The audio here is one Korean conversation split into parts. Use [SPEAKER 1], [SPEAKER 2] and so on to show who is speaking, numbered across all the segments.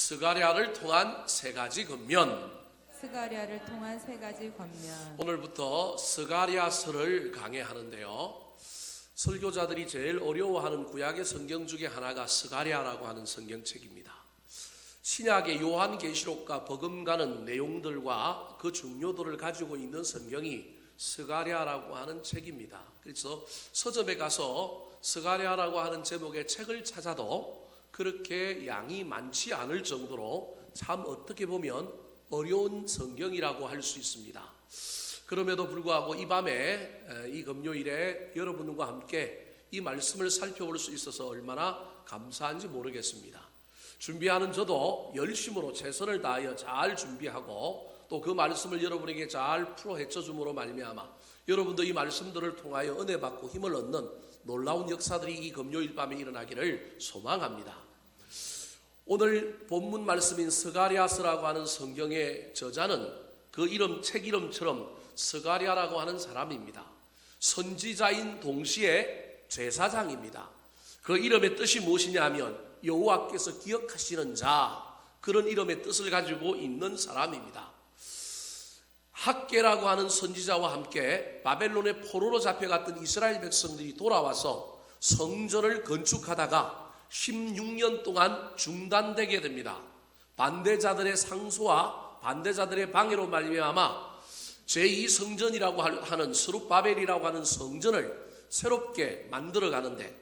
[SPEAKER 1] 스가랴를 통한 세 가지 권면.
[SPEAKER 2] 스가랴를 통한 세 가지 권면.
[SPEAKER 1] 오늘부터 스가랴서를 강해하는데요. 설교자들이 제일 어려워하는 구약의 성경 중에 하나가 스가랴라고 하는 성경책입니다. 신약의 요한계시록과 버금가는 내용들과 그 중요도를 가지고 있는 성경이 스가랴라고 하는 책입니다. 그래서 서점에 가서 스가랴라고 하는 제목의 책을 찾아도 그렇게 양이 많지 않을 정도로 참 어떻게 보면 어려운 성경이라고 할 수 있습니다. 그럼에도 불구하고 이 밤에 이 금요일에 여러분과 함께 이 말씀을 살펴볼 수 있어서 얼마나 감사한지 모르겠습니다. 준비하는 저도 열심으로 최선을 다하여 잘 준비하고 또 그 말씀을 여러분에게 잘 풀어 헤쳐줌으로 말미암아 여러분도 이 말씀들을 통하여 은혜 받고 힘을 얻는 놀라운 역사들이 이 금요일 밤에 일어나기를 소망합니다. 오늘 본문 말씀인 스가랴서라고 하는 성경의 저자는 그 책 이름처럼 스가랴라고 하는 사람입니다. 선지자인 동시에 제사장입니다. 그 이름의 뜻이 무엇이냐면 여호와께서 기억하시는 자, 그런 이름의 뜻을 가지고 있는 사람입니다. 학개라고 하는 선지자와 함께 바벨론의 포로로 잡혀갔던 이스라엘 백성들이 돌아와서 성전을 건축하다가 16년 동안 중단되게 됩니다. 반대자들의 상소와 반대자들의 방해로 말미암아 제2성전이라고 하는 스룹바벨이라고 하는 성전을 새롭게 만들어 가는데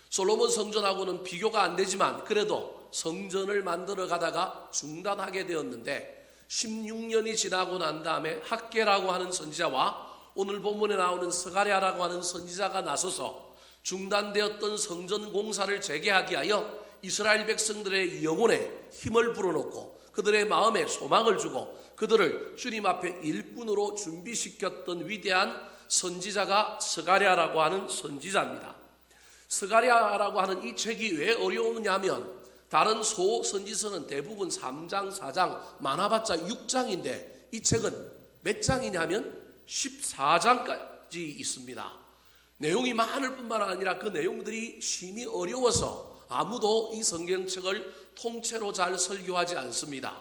[SPEAKER 1] 솔로몬 성전하고는 비교가 안 되지만 그래도 성전을 만들어 가다가 중단하게 되었는데 16년이 지나고 난 다음에 학개라고 하는 선지자와 오늘 본문에 나오는 스가랴라고 하는 선지자가 나서서 중단되었던 성전 공사를 재개하기 위하여 이스라엘 백성들의 영혼에 힘을 불어넣고 그들의 마음에 소망을 주고 그들을 주님 앞에 일꾼으로 준비시켰던 위대한 선지자가 스가랴라고 하는 선지자입니다. 스가랴라고 하는 이 책이 왜 어려우냐면 다른 소선지서는 대부분 3장, 4장, 많아봤자 6장인데 이 책은 몇 장이냐면 14장까지 있습니다. 내용이 많을 뿐만 아니라 그 내용들이 심히 어려워서 아무도 이 성경책을 통째로 잘 설교하지 않습니다.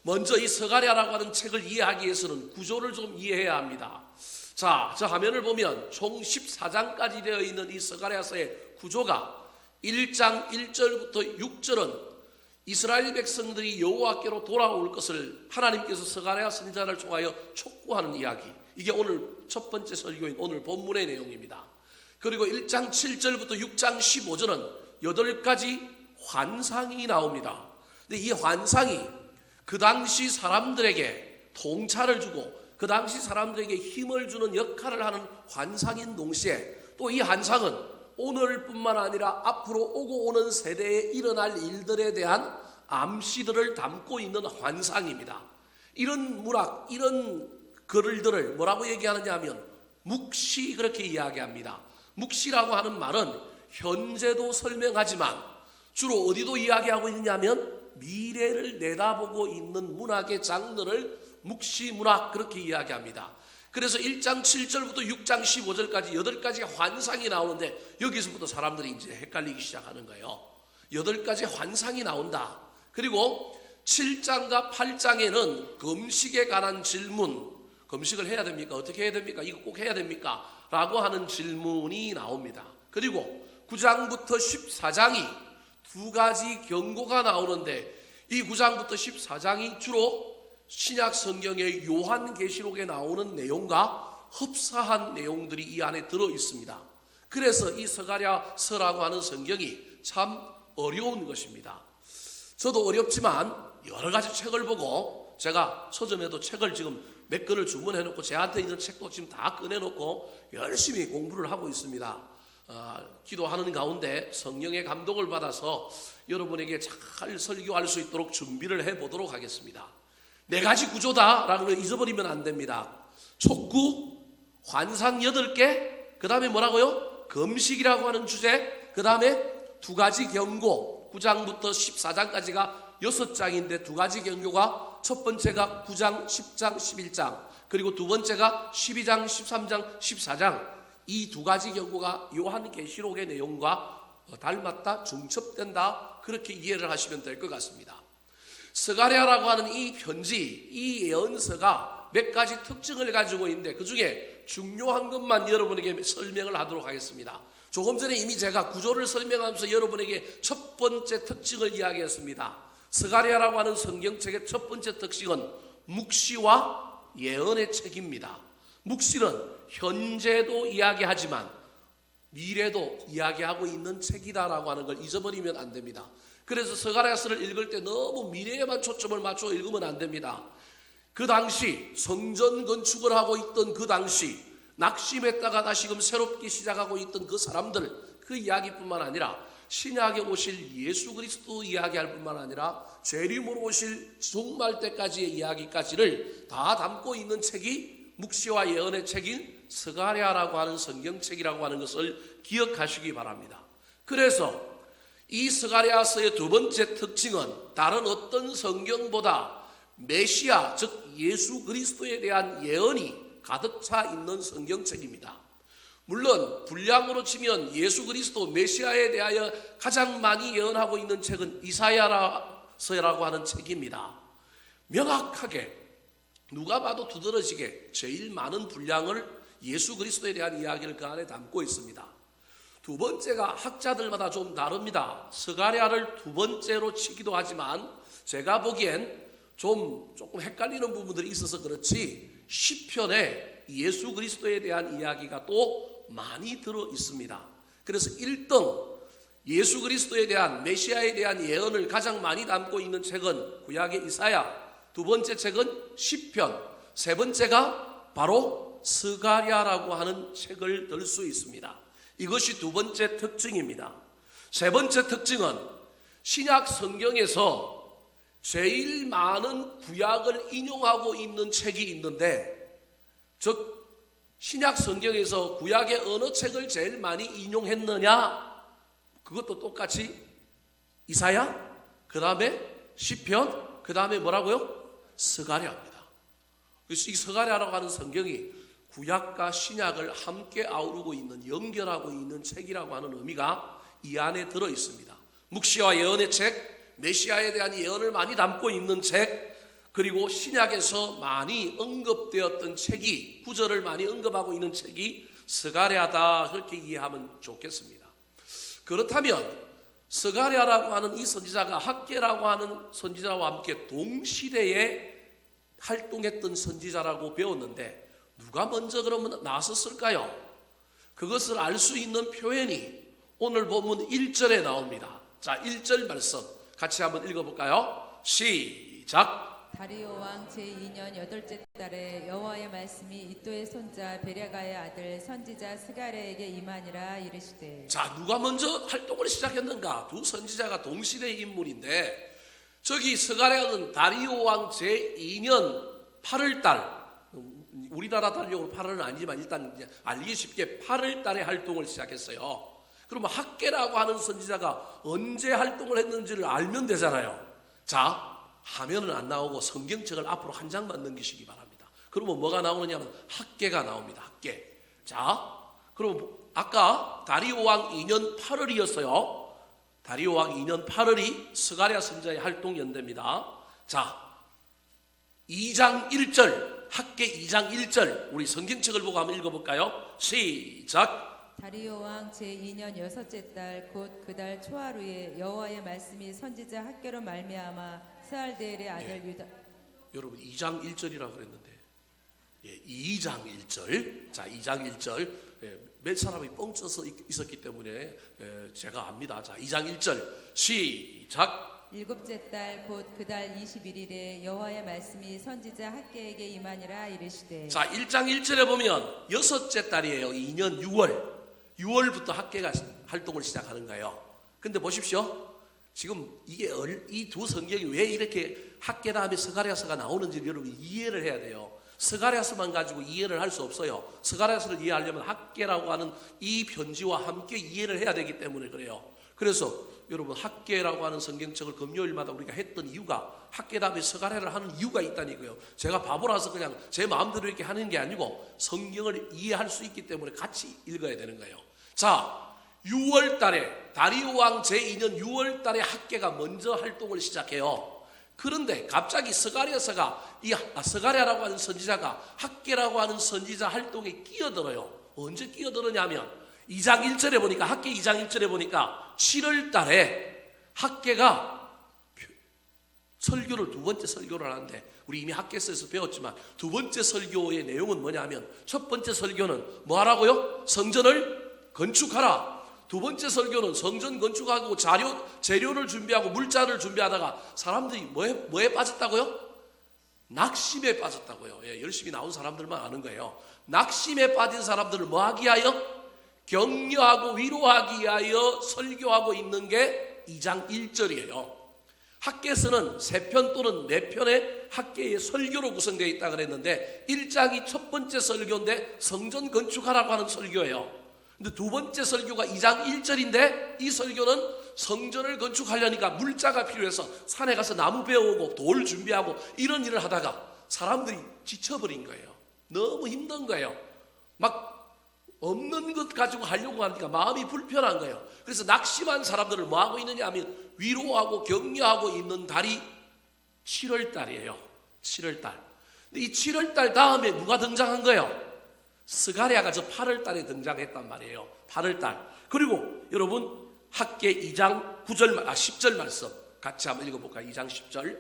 [SPEAKER 1] 먼저 이 스가랴라고 하는 책을 이해하기 위해서는 구조를 좀 이해해야 합니다. 자, 저 화면을 보면 총 14장까지 되어 있는 이 스가랴서의 구조가 1장 1절부터 6절은 이스라엘 백성들이 여호와께로 돌아올 것을 하나님께서 스가랴 선지자를 통하여 촉구하는 이야기. 이게 오늘 첫 번째 설교인 오늘 본문의 내용입니다. 그리고 1장 7절부터 6장 15절은 8가지 환상이 나옵니다. 근데 이 환상이 그 당시 사람들에게 통찰을 주고 그 당시 사람들에게 힘을 주는 역할을 하는 환상인 동시에 또 이 환상은 오늘뿐만 아니라 앞으로 오고 오는 세대에 일어날 일들에 대한 암시들을 담고 있는 환상입니다. 이런 문학, 이런 글들을 뭐라고 얘기하느냐 하면 묵시, 그렇게 이야기합니다. 묵시라고 하는 말은 현재도 설명하지만 주로 어디도 이야기하고 있느냐면 미래를 내다보고 있는 문학의 장르를 묵시 문학, 그렇게 이야기합니다. 그래서 1장 7절부터 6장 15절까지 8가지 환상이 나오는데 여기서부터 사람들이 이제 헷갈리기 시작하는 거예요. 8가지 환상이 나온다. 그리고 7장과 8장에는 금식에 관한 질문, 금식을 해야 됩니까? 어떻게 해야 됩니까? 이거 꼭 해야 됩니까? 라고 하는 질문이 나옵니다. 그리고 9장부터 14장이 2가지 경고가 나오는데 이 9장부터 14장이 주로 신약 성경의 요한계시록에 나오는 내용과 흡사한 내용들이 이 안에 들어 있습니다. 그래서 이 스가랴서라고 하는 성경이 참 어려운 것입니다. 저도 어렵지만 여러 가지 책을 보고 제가 서점에도 책을 지금 몇 권을 주문해 놓고 제한테 있는 책도 지금 다 꺼내놓고 열심히 공부를 하고 있습니다. 기도하는 가운데 성령의 감동을 받아서 여러분에게 잘 설교할 수 있도록 준비를 해보도록 하겠습니다. 4가지 구조다라는 걸 잊어버리면 안 됩니다. 촉구, 환상 8개, 그 다음에 뭐라고요? 금식이라고 하는 주제, 그 다음에 2가지 경고, 9장부터 14장까지가 6장인데 2가지 경고가 첫 번째가 9장, 10장, 11장, 그리고 두 번째가 12장, 13장, 14장. 이 2가지 경고가 요한계시록의 내용과 닮았다, 중첩된다, 그렇게 이해를 하시면 될 것 같습니다. 스가랴라고 하는 이 편지, 이 예언서가 몇 가지 특징을 가지고 있는데 그 중에 중요한 것만 여러분에게 설명을 하도록 하겠습니다. 조금 전에 이미 제가 구조를 설명하면서 여러분에게 첫 번째 특징을 이야기했습니다. 스가랴라고 하는 성경책의 첫 번째 특징은 묵시와 예언의 책입니다. 묵시는 현재도 이야기하지만 미래도 이야기하고 있는 책이다라고 하는 걸 잊어버리면 안 됩니다. 그래서 스가랴서를 읽을 때 너무 미래에만 초점을 맞춰 읽으면 안 됩니다. 그 당시 성전 건축을 하고 있던 그 당시 낙심했다가 다시금 새롭게 시작하고 있던 그 사람들, 그 이야기뿐만 아니라 신약에 오실 예수 그리스도 이야기할 뿐만 아니라 재림으로 오실 종말 때까지의 이야기까지를 다 담고 있는 책이 묵시와 예언의 책인 스가랴라고 하는 성경책이라고 하는 것을 기억하시기 바랍니다. 그래서 이 스가랴서의 두 번째 특징은 다른 어떤 성경보다 메시아, 즉 예수 그리스도에 대한 예언이 가득 차 있는 성경책입니다. 물론 분량으로 치면 예수 그리스도 메시아에 대하여 가장 많이 예언하고 있는 책은 이사야서라고 하는 책입니다. 명확하게 누가 봐도 두드러지게 제일 많은 분량을 예수 그리스도에 대한 이야기를 그 안에 담고 있습니다. 두 번째가 학자들마다 좀 다릅니다. 스가랴를 두 번째로 치기도 하지만 제가 보기엔 조금 헷갈리는 부분들이 있어서 그렇지 시편에 예수 그리스도에 대한 이야기가 또 많이 들어 있습니다. 그래서 1등 예수 그리스도에 대한 메시아에 대한 예언을 가장 많이 담고 있는 책은 구약의 이사야, 두 번째 책은 시편, 세 번째가 바로 스가랴라고 하는 책을 들 수 있습니다. 이것이 두 번째 특징입니다. 세 번째 특징은 신약 성경에서 제일 많은 구약을 인용하고 있는 책이 있는데, 즉 신약 성경에서 구약의 어느 책을 제일 많이 인용했느냐? 그것도 똑같이 이사야, 그 다음에 시편, 그 다음에 뭐라고요? 스가랴입니다. 그래서 이 스가랴라고 하는 성경이 구약과 신약을 함께 아우르고 있는, 연결하고 있는 책이라고 하는 의미가 이 안에 들어 있습니다. 묵시와 예언의 책, 메시아에 대한 예언을 많이 담고 있는 책, 그리고 신약에서 많이 언급되었던 책이, 구절을 많이 언급하고 있는 책이 스가랴다, 그렇게 이해하면 좋겠습니다. 그렇다면 스가랴라고 하는 이 선지자가 학개라고 하는 선지자와 함께 동시대에 활동했던 선지자라고 배웠는데 누가 먼저 그러면 나섰을까요? 그것을 알 수 있는 표현이 오늘 본문 1절에 나옵니다. 자, 1절 말씀 같이 한번 읽어볼까요? 시작.
[SPEAKER 2] 다리오 왕 제2년 8째 달에 여호와의 말씀이 이도의 손자 베랴가의 아들 선지자 스가랴에게 임하니라 이르시되.
[SPEAKER 1] 자, 누가 먼저 활동을 시작했는가? 두 선지자가 동시대의 인물인데, 저기 스가랴는 다리오 왕 제2년 8월 달, 우리나라 달력으로 8월은 아니지만 일단 알기 쉽게 8월 달에 활동을 시작했어요. 그러면 학개라고 하는 선지자가 언제 활동을 했는지를 알면 되잖아요. 자, 화면은 안 나오고 성경책을 앞으로 한 장만 넘기시기 바랍니다. 그러면 뭐가 나오느냐면 학개가 나옵니다. 학개. 자, 그럼 아까 다리오 왕 2년 8월이었어요. 다리오 왕 2년 8월이 스가랴 선지자의 활동 연대입니다. 자, 2장 1절, 학개 2장 1절, 우리 성경책을 보고 한번 읽어볼까요? 시작.
[SPEAKER 2] 다리오 왕 제2년 6째 달 곧 그 달 초하루에 여호와의 말씀이 선지자 학개로 말미암아 스알데엘의 아들 유다.
[SPEAKER 1] 여러분 2장 1절이라고 그랬는데 2장 1절. 자, 2장 1절. 몇 사람이 뻥쳐서 있었기 때문에 제가 압니다. 자, 2장 1절 시작.
[SPEAKER 2] 7째 달 곧 그 달 21일에 여호와의 말씀이 선지자 학개에게 임하니라 이르시되.
[SPEAKER 1] 자, 1장 1절에 보면 6째 달이에요. 2년 6월부터 학개가 활동을 시작하는 거예요. 근데 보십시오. 지금 이게 이 두 성경이 왜 이렇게 학개 다음에 스가랴서가 나오는지 여러분이 이해를 해야 돼요. 스가랴서만 가지고 이해를 할 수 없어요. 스가랴서를 이해하려면 학개라고 하는 이 편지와 함께 이해를 해야 되기 때문에 그래요. 그래서 여러분 학개라고 하는 성경책을 금요일마다 우리가 했던 이유가 학개 다음에 스가랴를 하는 이유가 있다니까요. 제가 바보라서 그냥 제 마음대로 이렇게 하는 게 아니고 성경을 이해할 수 있기 때문에 같이 읽어야 되는 거예요. 자, 6월 달에 다리오 왕 제2년 6월 달에 학개가 먼저 활동을 시작해요. 그런데 갑자기 스가랴라고 하는 선지자가 학계라고 하는 선지자 활동에 끼어들어요. 언제 끼어들었냐면 2장 1절에 보니까, 학계 2장 1절에 보니까 7월 달에 학계가 설교를, 두 번째 설교를 하는데, 우리 이미 학계서에서 배웠지만 두 번째 설교의 내용은 뭐냐면, 첫 번째 설교는 뭐 하라고요? 성전을 건축하라. 두 번째 설교는 성전 건축하고 재료를 준비하고 물자를 준비하다가 사람들이 뭐에 빠졌다고요? 낙심에 빠졌다고요. 예, 열심히 나온 사람들만 아는 거예요. 낙심에 빠진 사람들을 뭐 하기 위하여? 격려하고 위로하기 위하여 설교하고 있는 게 2장 1절이에요. 학계서는 3편 또는 4편의 학계의 설교로 구성되어 있다 그랬는데, 1장이 첫 번째 설교인데 성전 건축하라고 하는 설교예요. 근데 두 번째 설교가 2장 1절인데, 이 설교는 성전을 건축하려니까 물자가 필요해서 산에 가서 나무 베어오고 돌 준비하고 이런 일을 하다가 사람들이 지쳐버린 거예요. 너무 힘든 거예요. 막 없는 것 가지고 하려고 하니까 마음이 불편한 거예요. 그래서 낙심한 사람들을 뭐 하고 있느냐 하면 위로하고 격려하고 있는 달이 7월 달이에요. 7월 달. 근데 이 7월 달 다음에 누가 등장한 거예요? 스가랴가 저 8월 달에 등장했단 말이에요. 8월 달. 그리고 여러분 학계 2장 10절 말씀 같이 한번 읽어볼까요? 2장 10절.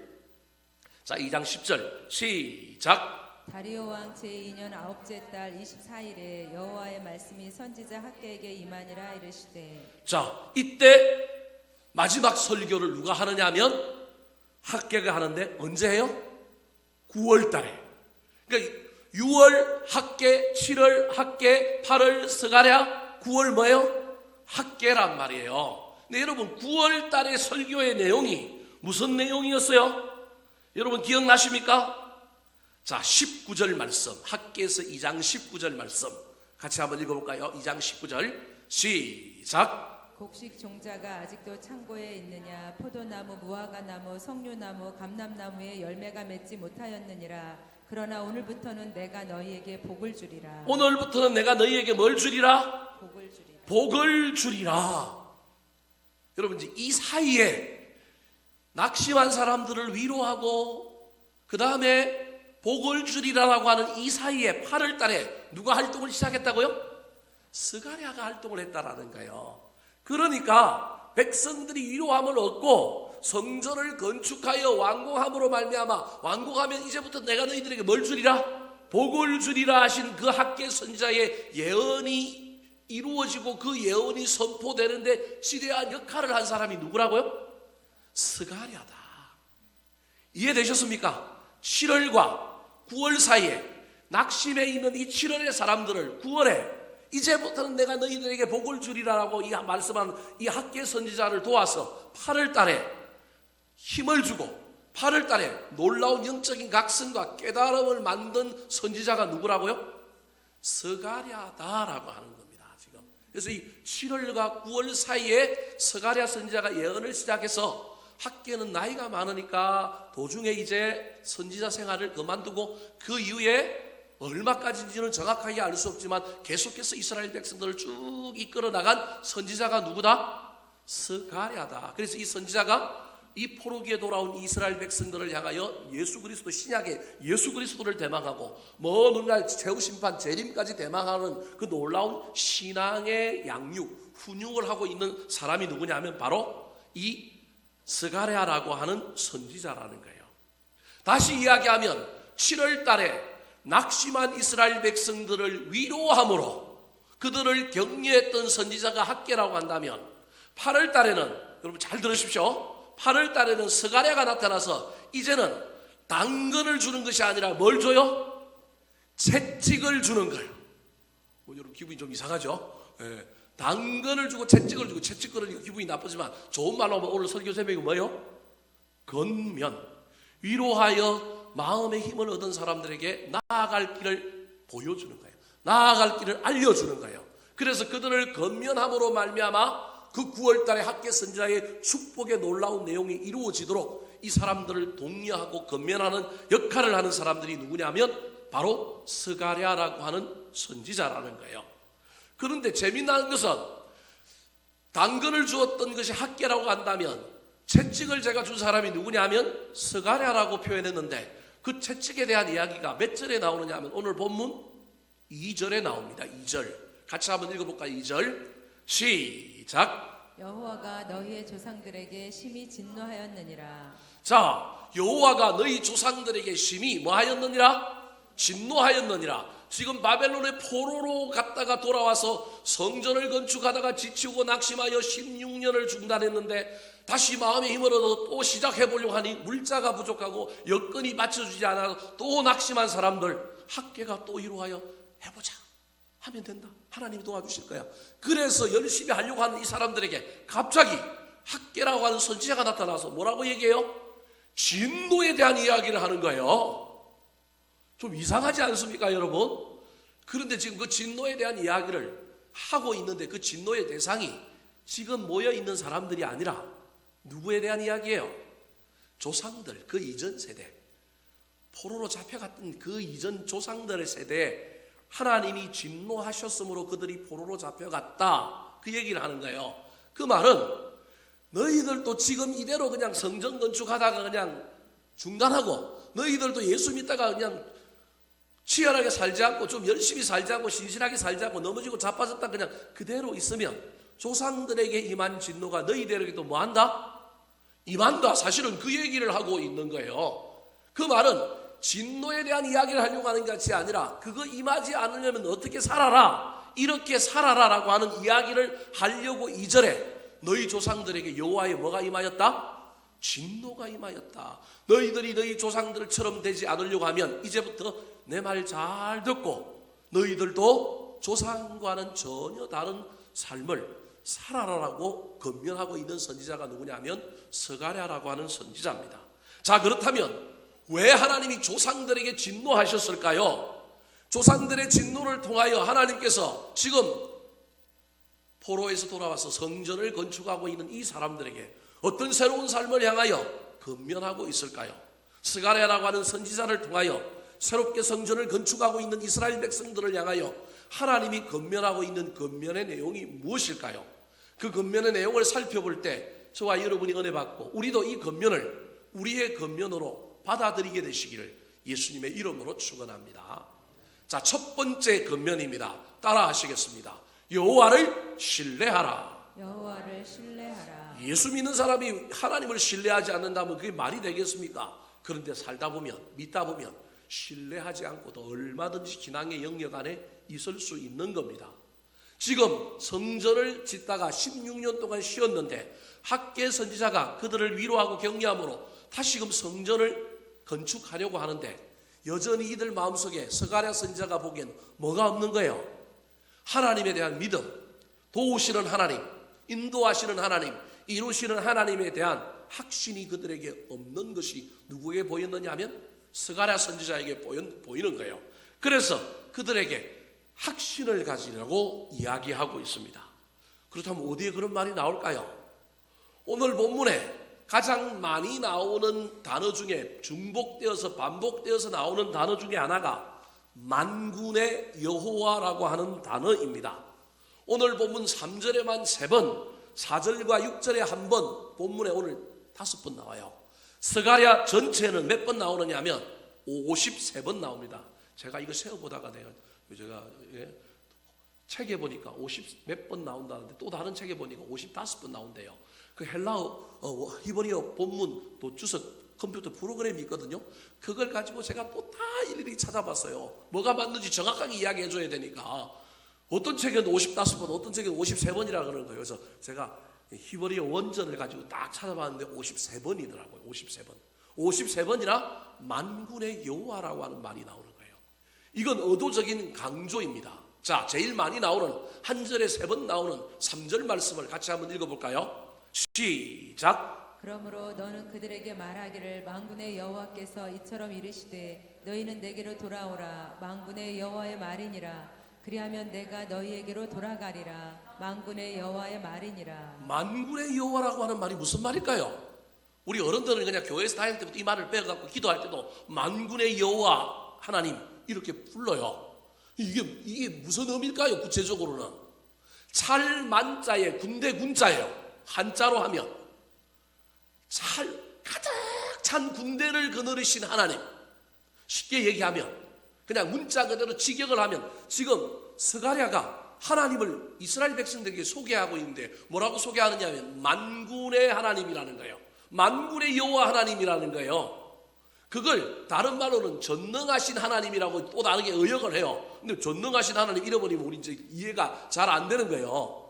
[SPEAKER 1] 자, 2장 10절 시작.
[SPEAKER 2] 다리오 왕 제2년 아홉째 달 24일에 여호와의 말씀이 선지자 학계에게 임하니라 이르시되.
[SPEAKER 1] 자, 이때 마지막 설교를 누가 하느냐면 학계가 하는데, 언제 해요? 9월 달에. 그러니까 6월 학계, 7월 학계, 8월 스가랴, 9월 뭐예요? 학계란 말이에요. 근데 여러분 9월 달의 설교의 내용이 무슨 내용이었어요? 여러분 기억나십니까? 자, 19절 말씀, 학계에서 2장 19절 말씀 같이 한번 읽어볼까요? 2장 19절 시작.
[SPEAKER 2] 곡식 종자가 아직도 창고에 있느냐? 포도나무, 무화과나무, 석류나무, 감람나무에 열매가 맺지 못하였느니라. 그러나 오늘부터는 내가 너희에게 복을 주리라.
[SPEAKER 1] 오늘부터는 내가 너희에게 뭘 주리라?
[SPEAKER 2] 복을 주리라.
[SPEAKER 1] 복을 주리라. 여러분 이제 이 사이에 낙심한 사람들을 위로하고 그 다음에 복을 주리라라고 하는 이 사이에 8월 달에 누가 활동을 시작했다고요? 스가랴가 활동을 했다라는 거예요. 그러니까 백성들이 위로함을 얻고 성전을 건축하여 완공함으로 말미암아, 완공하면 이제부터 내가 너희들에게 뭘 주리라? 복을 주리라 하신 그 학계 선지자의 예언이 이루어지고 그 예언이 선포되는데 지대한 역할을 한 사람이 누구라고요? 스가랴다. 이해되셨습니까? 7월과 9월 사이에 낙심해 있는 이 7월의 사람들을 9월에 이제부터는 내가 너희들에게 복을 주리라라고 이 말씀한 이 학계 선지자를 도와서 8월 달에 힘을 주고 8월 달에 놀라운 영적인 각성과 깨달음을 만든 선지자가 누구라고요? 스가랴다라고 하는 겁니다. 지금. 그래서 이 7월과 9월 사이에 스가랴 선지자가 예언을 시작해서 학계는 나이가 많으니까 도중에 이제 선지자 생활을 그만두고 그 이후에 얼마까지인지는 정확하게 알 수 없지만 계속해서 이스라엘 백성들을 쭉 이끌어 나간 선지자가 누구다? 스가랴다. 그래서 이 선지자가 이 포로기에 돌아온 이스라엘 백성들을 향하여 예수 그리스도 신약의 예수 그리스도를 대망하고 먼 훗날 최후 심판 재림까지 대망하는 그 놀라운 신앙의 양육, 훈육을 하고 있는 사람이 누구냐면 바로 이 스가랴라고 하는 선지자라는 거예요. 다시 이야기하면 7월 달에 낙심한 이스라엘 백성들을 위로함으로 그들을 격려했던 선지자가 학계라고 한다면 8월 달에는, 여러분 잘 들으십시오. 8월 달에는 스가랴가 나타나서 이제는 당근을 주는 것이 아니라 뭘 줘요? 채찍을 주는 거예요. 여러분 기분이 좀 이상하죠? 예. 당근을 주고 채찍을 주고, 채찍 그러니까 기분이 나쁘지만 좋은 말로 하면 오늘 설교 제목이 뭐예요? 건면. 위로하여 마음의 힘을 얻은 사람들에게 나아갈 길을 보여주는 거예요. 나아갈 길을 알려주는 거예요. 그래서 그들을 건면함으로 말미암아 그 9월 달에 학계 선지자의 축복의 놀라운 내용이 이루어지도록 이 사람들을 독려하고 건면하는 역할을 하는 사람들이 누구냐면 바로 스가랴라고 하는 선지자라는 거예요. 그런데 재미난 것은 당근을 주었던 것이 학계라고 한다면 채찍을 제가 준 사람이 누구냐면 스가랴라고 표현했는데 그 채찍에 대한 이야기가 몇 절에 나오느냐 하면 오늘 본문 2절에 나옵니다. 2절 같이 한번 읽어볼까요? 2절 시작.
[SPEAKER 2] 여호와가 너희의 조상들에게 심히 진노하였느니라.
[SPEAKER 1] 자, 여호와가 너희 조상들에게 심히 뭐하였느니라? 진노하였느니라. 지금 바벨론의 포로로 갔다가 돌아와서 성전을 건축하다가 지치고 낙심하여 16년을 중단했는데 다시 마음의 힘을 얻어 또 시작해보려고 하니 물자가 부족하고 여건이 맞춰주지 않아서 또 낙심한 사람들 학계가 또 이루어요. 해보자 하면 된다. 하나님이 도와주실 거야. 그래서 열심히 하려고 하는 이 사람들에게 갑자기 학계라고 하는 선지자가 나타나서 뭐라고 얘기해요? 진노에 대한 이야기를 하는 거예요. 좀 이상하지 않습니까, 여러분? 그런데 지금 그 진노에 대한 이야기를 하고 있는데 그 진노의 대상이 지금 모여 있는 사람들이 아니라 누구에 대한 이야기예요? 조상들, 그 이전 세대, 포로로 잡혀갔던 그 이전 조상들의 세대에 하나님이 진노하셨으므로 그들이 포로로 잡혀갔다, 그 얘기를 하는 거예요. 그 말은 너희들도 지금 이대로 그냥 성전 건축하다가 그냥 중단하고 너희들도 예수 믿다가 그냥 치열하게 살지 않고 좀 열심히 살지 않고 신실하게 살지 않고 넘어지고 자빠졌다 그냥 그대로 있으면 조상들에게 임한 진노가 너희들에게도 뭐한다? 임한다. 사실은 그 얘기를 하고 있는 거예요. 그 말은 진노에 대한 이야기를 하려고 하는 것이 아니라 그거 임하지 않으려면 어떻게 살아라, 이렇게 살아라라고 하는 이야기를 하려고 2절에 너희 조상들에게 여호와의 뭐가 임하였다? 진노가 임하였다. 너희들이 너희 조상들처럼 되지 않으려고 하면 이제부터 내 말 잘 듣고 너희들도 조상과는 전혀 다른 삶을 살아라라고 권면하고 있는 선지자가 누구냐면 스가랴라고 하는 선지자입니다. 자, 그렇다면 왜 하나님이 조상들에게 진노하셨을까요? 조상들의 진노를 통하여 하나님께서 지금 포로에서 돌아와서 성전을 건축하고 있는 이 사람들에게 어떤 새로운 삶을 향하여 권면하고 있을까요? 스가랴라고 하는 선지자를 통하여 새롭게 성전을 건축하고 있는 이스라엘 백성들을 향하여 하나님이 권면하고 있는 권면의 내용이 무엇일까요? 그 권면의 내용을 살펴볼 때 저와 여러분이 은혜 받고 우리도 이 권면을 우리의 권면으로 받아들이게 되시기를 예수님의 이름으로 축원합니다. 자, 첫 번째 권면입니다. 따라 하시겠습니다. 여호와를 신뢰하라.
[SPEAKER 2] 여호와를 신뢰하라.
[SPEAKER 1] 예수 믿는 사람이 하나님을 신뢰하지 않는다면 그게 말이 되겠습니까? 그런데 살다 보면, 믿다 보면 신뢰하지 않고도 얼마든지 신앙의 영역 안에 있을 수 있는 겁니다. 지금 성전을 짓다가 16년 동안 쉬었는데 학계 선지자가 그들을 위로하고 격려함으로 다시금 성전을 건축하려고 하는데 여전히 이들 마음속에 스가랴 선지자가 보기엔 뭐가 없는 거예요? 하나님에 대한 믿음, 도우시는 하나님, 인도하시는 하나님, 이루시는 하나님에 대한 확신이 그들에게 없는 것이 누구에게 보였느냐 하면 스가랴 선지자에게 보이는 거예요. 그래서 그들에게 확신을 가지라고 이야기하고 있습니다. 그렇다면 어디에 그런 말이 나올까요? 오늘 본문에 가장 많이 나오는 단어 중에 중복되어서 반복되어서 나오는 단어 중에 하나가 만군의 여호와라고 하는 단어입니다. 오늘 본문 3절에만 3번, 4절과 6절에 한 번, 본문에 오늘 5번 나와요. 스가랴 전체는 몇 번 나오느냐 하면 53번 나옵니다. 제가 이거 세어보다가 제가 책에 보니까 50 몇 번 나온다는데 또 다른 책에 보니까 55번 나온대요. 그 헬라어, 히브리어 본문 또 주석 컴퓨터 프로그램이 있거든요. 그걸 가지고 제가 또 다 일일이 찾아봤어요. 뭐가 맞는지 정확하게 이야기해 줘야 되니까. 어떤 책에는 55번, 어떤 책에는 53번이라 그러는 거예요. 그래서 제가 히브리어 원전을 가지고 딱 찾아봤는데 53번이더라고요. 53번. 53번이라 만군의 여호와라고 하는 말이 나오는 거예요. 이건 의도적인 강조입니다. 자, 제일 많이 나오는 한 절에 3번 나오는 3절 말씀을 같이 한번 읽어볼까요? 시작.
[SPEAKER 2] 그러므로 너는 그들에게 말하기를 만군의 여호와께서 이처럼 이르시되 너희는 내게로 돌아오라. 만군의 여호와의 말이니라. 그리하면 내가 너희에게로 돌아가리라. 만군의 여호와의 말이니라.
[SPEAKER 1] 만군의 여호와라고 하는 말이 무슨 말일까요? 우리 어른들은 그냥 교회에서 다닐 때부터 이 말을 빼갖고 기도할 때도 만군의 여호와 하나님 이렇게 불러요. 이게 무슨 의미일까요? 구체적으로는 찰만자의 군대 군자예요. 한자로 하면 가득 찬 군대를 거느리신 하나님, 쉽게 얘기하면 그냥 문자 그대로 직역을 하면 지금 스가랴가 하나님을 이스라엘 백성들에게 소개하고 있는데 뭐라고 소개하느냐 하면 만군의 하나님이라는 거예요. 만군의 여호와 하나님이라는 거예요. 그걸 다른 말로는 전능하신 하나님이라고 또 다르게 의역을 해요. 근데 전능하신 하나님 잃어버리면 우리 이제 이해가 잘 안 되는 거예요.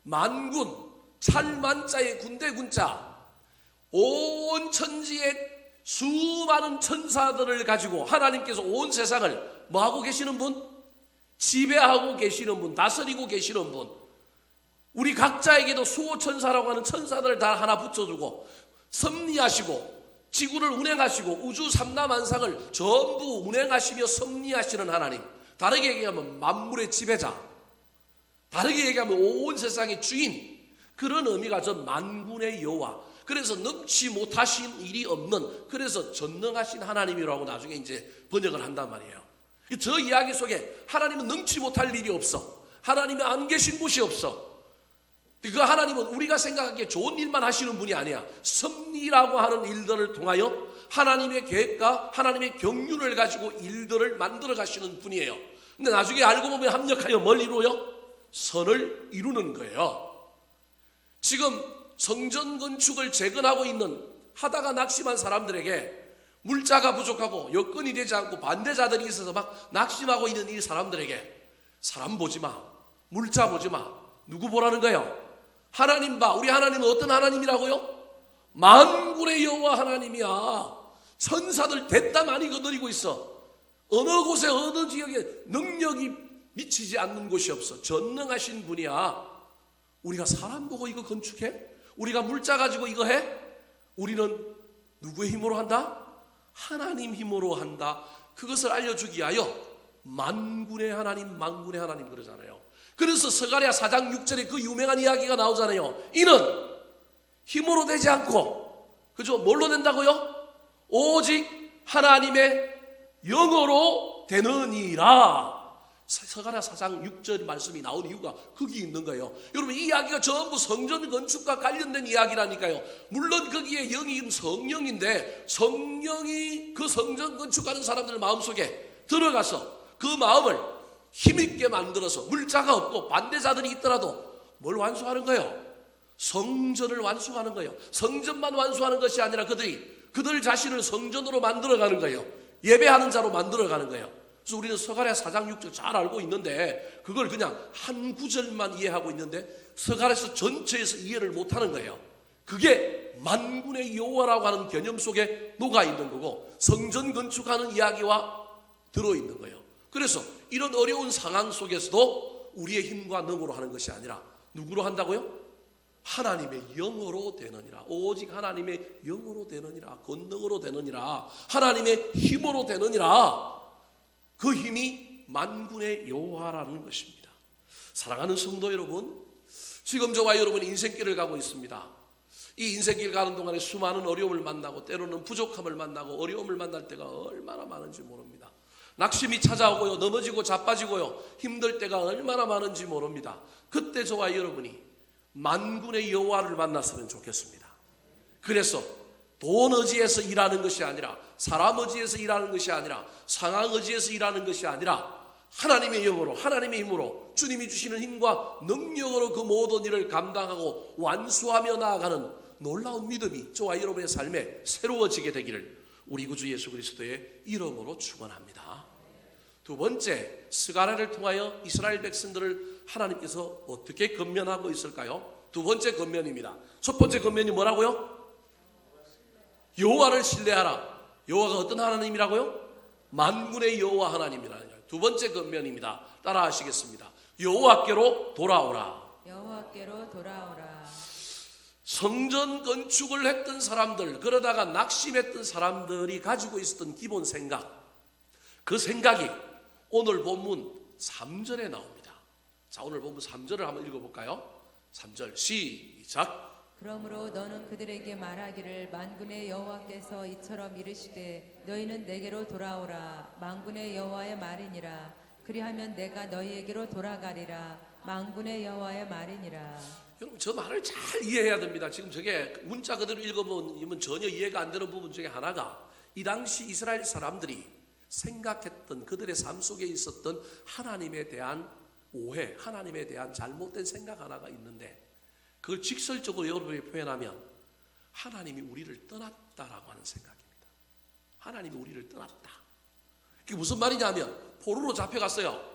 [SPEAKER 1] 만군, 찰만자의 군대 군자, 온 천지의 수많은 천사들을 가지고 하나님께서 온 세상을 뭐하고 계시는 분? 지배하고 계시는 분, 다스리고 계시는 분. 우리 각자에게도 수호천사라고 하는 천사들을 다 하나 붙여주고 섭리하시고 지구를 운행하시고 우주 삼라만상을 전부 운행하시며 섭리하시는 하나님. 다르게 얘기하면 만물의 지배자, 다르게 얘기하면 온 세상의 주인. 그런 의미가 전 만군의 여호와. 그래서 능치 못하신 일이 없는, 그래서 전능하신 하나님이라고 나중에 이제 번역을 한단 말이에요. 저 이야기 속에 하나님은 능치 못할 일이 없어. 하나님이 안 계신 곳이 없어. 그 하나님은 우리가 생각하기에 좋은 일만 하시는 분이 아니야. 섭리라고 하는 일들을 통하여 하나님의 계획과 하나님의 경륜을 가지고 일들을 만들어 가시는 분이에요. 근데 나중에 알고 보면 합력하여 뭘 이루어요? 선을 이루는 거예요. 지금 성전 건축을 재건하고 있는, 하다가 낙심한 사람들에게 물자가 부족하고 여건이 되지 않고 반대자들이 있어서 막 낙심하고 있는 이 사람들에게 사람 보지 마, 물자 보지 마, 누구 보라는 거예요? 하나님 봐. 우리 하나님은 어떤 하나님이라고요? 만군의 여호와 하나님이야. 천사들 대담 많이 거느리고 있어. 어느 곳에 어느 지역에 능력이 미치지 않는 곳이 없어. 전능하신 분이야. 우리가 사람 보고 이거 건축해? 우리가 물자 가지고 이거 해? 우리는 누구의 힘으로 한다? 하나님 힘으로 한다. 그것을 알려주기 위하여 만군의 하나님, 만군의 하나님 그러잖아요. 그래서 스가랴 4장 6절에 그 유명한 이야기가 나오잖아요. 이는 힘으로 되지 않고, 그죠? 뭘로 된다고요? 오직 하나님의 영으로 되느니라. 스가랴 4장 6절 말씀이 나온 이유가 거기 있는 거예요. 여러분, 이 이야기가 전부 성전 건축과 관련된 이야기라니까요. 물론 거기에 영이 성령인데, 성령이 그 성전 건축하는 사람들 마음속에 들어가서 그 마음을 힘있게 만들어서, 물자가 없고 반대자들이 있더라도 뭘 완수하는 거예요? 성전을 완수하는 거예요. 성전만 완수하는 것이 아니라 그들 자신을 성전으로 만들어가는 거예요. 예배하는 자로 만들어가는 거예요. 그래서 우리는 스가랴 4장 6절 잘 알고 있는데 그걸 그냥 한 구절만 이해하고 있는데 스가랴서 전체에서 이해를 못하는 거예요. 그게 만군의 여호와라고 하는 개념 속에 녹아있는 거고 성전 건축하는 이야기와 들어있는 거예요. 그래서 이런 어려운 상황 속에서도 우리의 힘과 능으로 하는 것이 아니라 누구로 한다고요? 하나님의 영으로 되느니라. 오직 하나님의 영으로 되느니라. 권능으로 되느니라. 하나님의 힘으로 되느니라. 그 힘이 만군의 여호와라는 것입니다. 사랑하는 성도 여러분, 지금 저와 여러분 인생길을 가고 있습니다. 이 인생길 가는 동안에 수많은 어려움을 만나고 때로는 부족함을 만나고 어려움을 만날 때가 얼마나 많은지 모릅니다. 낙심이 찾아오고요, 넘어지고 자빠지고요, 힘들 때가 얼마나 많은지 모릅니다. 그때 저와 여러분이 만군의 여호와를 만났으면 좋겠습니다. 그래서 돈 의지에서 일하는 것이 아니라, 사람 의지에서 일하는 것이 아니라, 상황 의지에서 일하는 것이 아니라 하나님의 영으로, 하나님의 힘으로, 주님이 주시는 힘과 능력으로 그 모든 일을 감당하고 완수하며 나아가는 놀라운 믿음이 저와 여러분의 삶에 새로워지게 되기를 우리 구주 예수 그리스도의 이름으로 축원합니다. 두 번째, 스가랴를 통하여 이스라엘 백성들을 하나님께서 어떻게 건면하고 있을까요? 두 번째 건면입니다. 첫 번째 건면이 뭐라고요? 여호와를 신뢰하라. 여호와가 어떤 하나님이라고요? 만군의 여호와 하나님이라는 거예요. 두 번째 건면입니다. 따라 하시겠습니다. 여호와께로 돌아오라.
[SPEAKER 2] 여호와께로 돌아오라.
[SPEAKER 1] 성전 건축을 했던 사람들, 그러다가 낙심했던 사람들이 가지고 있었던 기본 생각, 그 생각이 오늘 본문 3절에 나옵니다. 자, 오늘 본문 3절을 한번 읽어볼까요? 3절 시작.
[SPEAKER 2] 그러므로 너는 그들에게 말하기를 만군의 여호와께서 이처럼 이르시되 너희는 내게로 돌아오라. 만군의 여호와의 말이니라. 그리하면 내가 너희에게로 돌아가리라. 만군의 여호와의 말이니라.
[SPEAKER 1] 여러분 저 말을 잘 이해해야 됩니다. 지금 저게 문자 그대로 읽어보면 전혀 이해가 안 되는 부분 중에 하나가 이 당시 이스라엘 사람들이 생각했던 그들의 삶 속에 있었던 하나님에 대한 오해, 하나님에 대한 잘못된 생각 하나가 있는데 그걸 직설적으로 여러분이 표현하면 하나님이 우리를 떠났다라고 하는 생각입니다. 하나님이 우리를 떠났다. 그게 무슨 말이냐면 포로로 잡혀갔어요.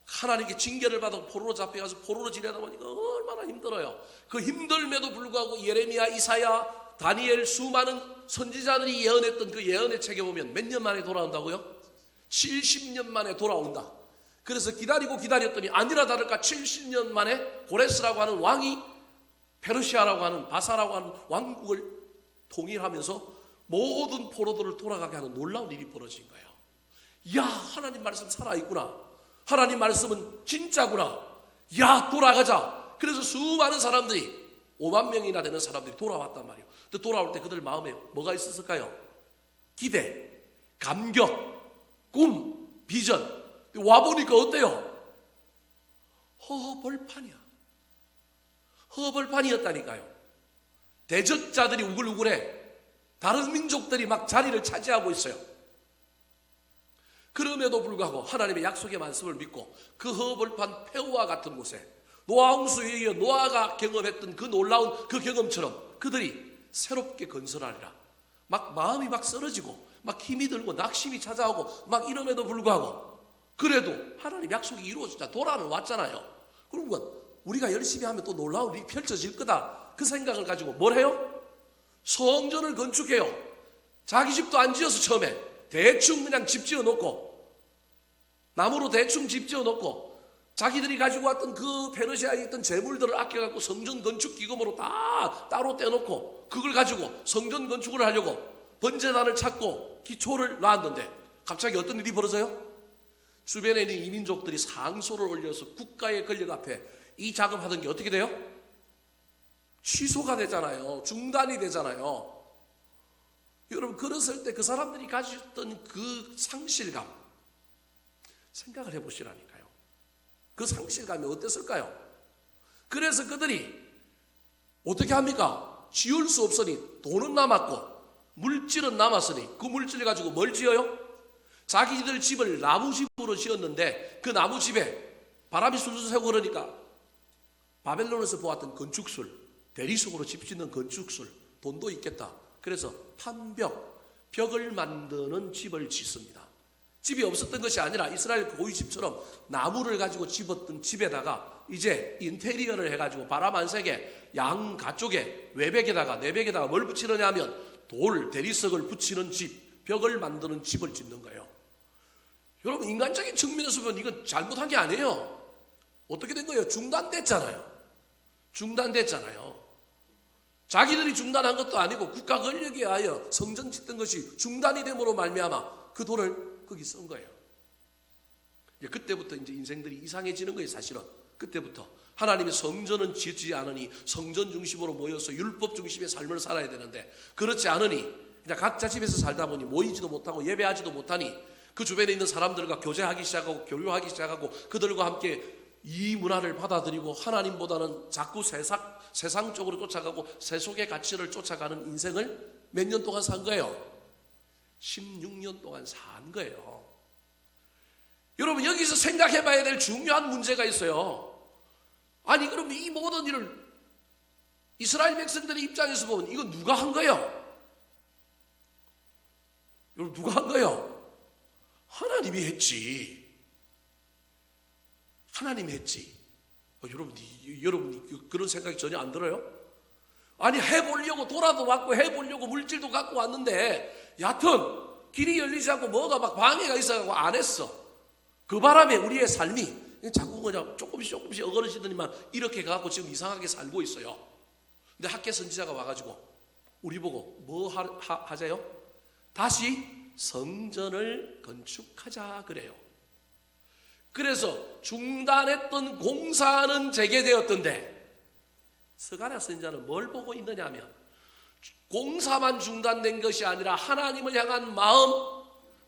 [SPEAKER 1] 하나님께 징계를 받아 포로로 잡혀가서 포로로 지내다 보니까 얼마나 힘들어요. 그 힘듦에도 불구하고 예레미야, 이사야, 다니엘 수많은 선지자들이 예언했던 그 예언의 책에 보면 몇 년 만에 돌아온다고요? 70년 만에 돌아온다. 그래서 기다리고 기다렸더니 아니나 다를까 70년 만에 고레스라고 하는 왕이 페르시아라고 하는 바사라고 하는 왕국을 통일하면서 모든 포로들을 돌아가게 하는 놀라운 일이 벌어진 거예요. 야, 하나님 말씀 살아있구나. 하나님 말씀은 진짜구나. 야, 돌아가자. 그래서 수많은 사람들이 5만 명이나 되는 사람들이 돌아왔단 말이에요. 근데 돌아올 때 그들 마음에 뭐가 있었을까요? 기대, 감격, 꿈, 비전. 와보니까 어때요? 허벌판이야. 허벌판이었다니까요. 대적자들이 우글우글해. 다른 민족들이 막 자리를 차지하고 있어요. 그럼에도 불구하고 하나님의 약속의 말씀을 믿고 그 허벌판 폐허와 같은 곳에 노아 홍수에 의해 노아가 경험했던 그 놀라운 그 경험처럼 그들이 새롭게 건설하리라. 막 마음이 막 쓰러지고 막 힘이 들고 낙심이 찾아오고 막 이럼에도 불구하고 그래도 하나님 약속이 이루어지자 돌아는 왔잖아요. 그러면 우리가 열심히 하면 또 놀라운 일이 펼쳐질 거다. 그 생각을 가지고 뭘 해요? 성전을 건축해요. 자기 집도 안 지어서 처음에 대충 그냥 집 지어놓고 나무로 대충 집 지어놓고 자기들이 가지고 왔던 그 페르시아에 있던 재물들을 아껴갖고 성전 건축 기금으로 다 따로 떼놓고 그걸 가지고 성전 건축을 하려고 번제단을 찾고 기초를 놨는데 갑자기 어떤 일이 벌어져요? 주변에 있는 이민족들이 상소를 올려서 국가의 권력 앞에 이 작업하던 게 어떻게 돼요? 취소가 되잖아요. 중단이 되잖아요. 여러분 그랬을 때 그 사람들이 가졌던 그 상실감 생각을 해보시라니까요. 그 상실감이 어땠을까요? 그래서 그들이 어떻게 합니까? 지을 수 없으니 돈은 남았고 물질은 남았으니 그 물질 가지고 뭘 지어요? 자기들 집을 나무집으로 지었는데 그 나무집에 바람이 술술 새고 그러니까 바벨론에서 보았던 건축술, 대리석으로 집 짓는 건축술, 돈도 있겠다. 그래서 벽을 만드는 집을 짓습니다. 집이 없었던 것이 아니라 이스라엘 고위 집처럼 나무를 가지고 집었던 집에다가 이제 인테리어를 해가지고 바람 안 새게 양가 쪽에 외벽에다가 내벽에다가 뭘 붙이느냐 하면 돌, 대리석을 붙이는 집, 벽을 만드는 집을 짓는 거예요. 여러분 인간적인 측면에서 보면 이건 잘못한 게 아니에요. 어떻게 된 거예요? 중단됐잖아요. 자기들이 중단한 것도 아니고 국가 권력에 의하여 성전 짓던 것이 중단이 됨으로 말미암아 그 돌을 거기 쓴 거예요. 그때부터 이제 인생들이 이상해지는 거예요. 사실은 그때부터 하나님의 성전은 짓지 않으니 성전 중심으로 모여서 율법 중심의 삶을 살아야 되는데 그렇지 않으니 그냥 각자 집에서 살다 보니 모이지도 못하고 예배하지도 못하니 그 주변에 있는 사람들과 교제하기 시작하고 교류하기 시작하고 그들과 함께 이 문화를 받아들이고 하나님보다는 자꾸 세상 쪽으로 쫓아가고 세속의 가치를 쫓아가는 인생을 몇 년 동안 산 거예요? 16년 동안 산 거예요. 여러분 여기서 생각해 봐야 될 중요한 문제가 있어요. 아니 그럼 이 모든 일을 이스라엘 백성들의 입장에서 보면 이건 누가 한 거예요? 여러분 누가 한 거예요? 하나님이 했지. 하나님이 했지. 여러분이 그런 생각이 전혀 안 들어요? 아니 해보려고 돌아도 왔고 해보려고 물질도 갖고 왔는데 여하튼 길이 열리지 않고 뭐가 막 방해가 있어가지고 안 했어. 그 바람에 우리의 삶이 자꾸 그냥 조금씩 어그러지더니만 이렇게 가고 지금 이상하게 살고 있어요. 근데 학계 선지자가 와가지고 우리 보고 뭐 하자요? 다시 성전을 건축하자 그래요. 그래서 중단했던 공사는 재개되었던데 스가랴 선지자는 뭘 보고 있느냐 하면 공사만 중단된 것이 아니라 하나님을 향한 마음,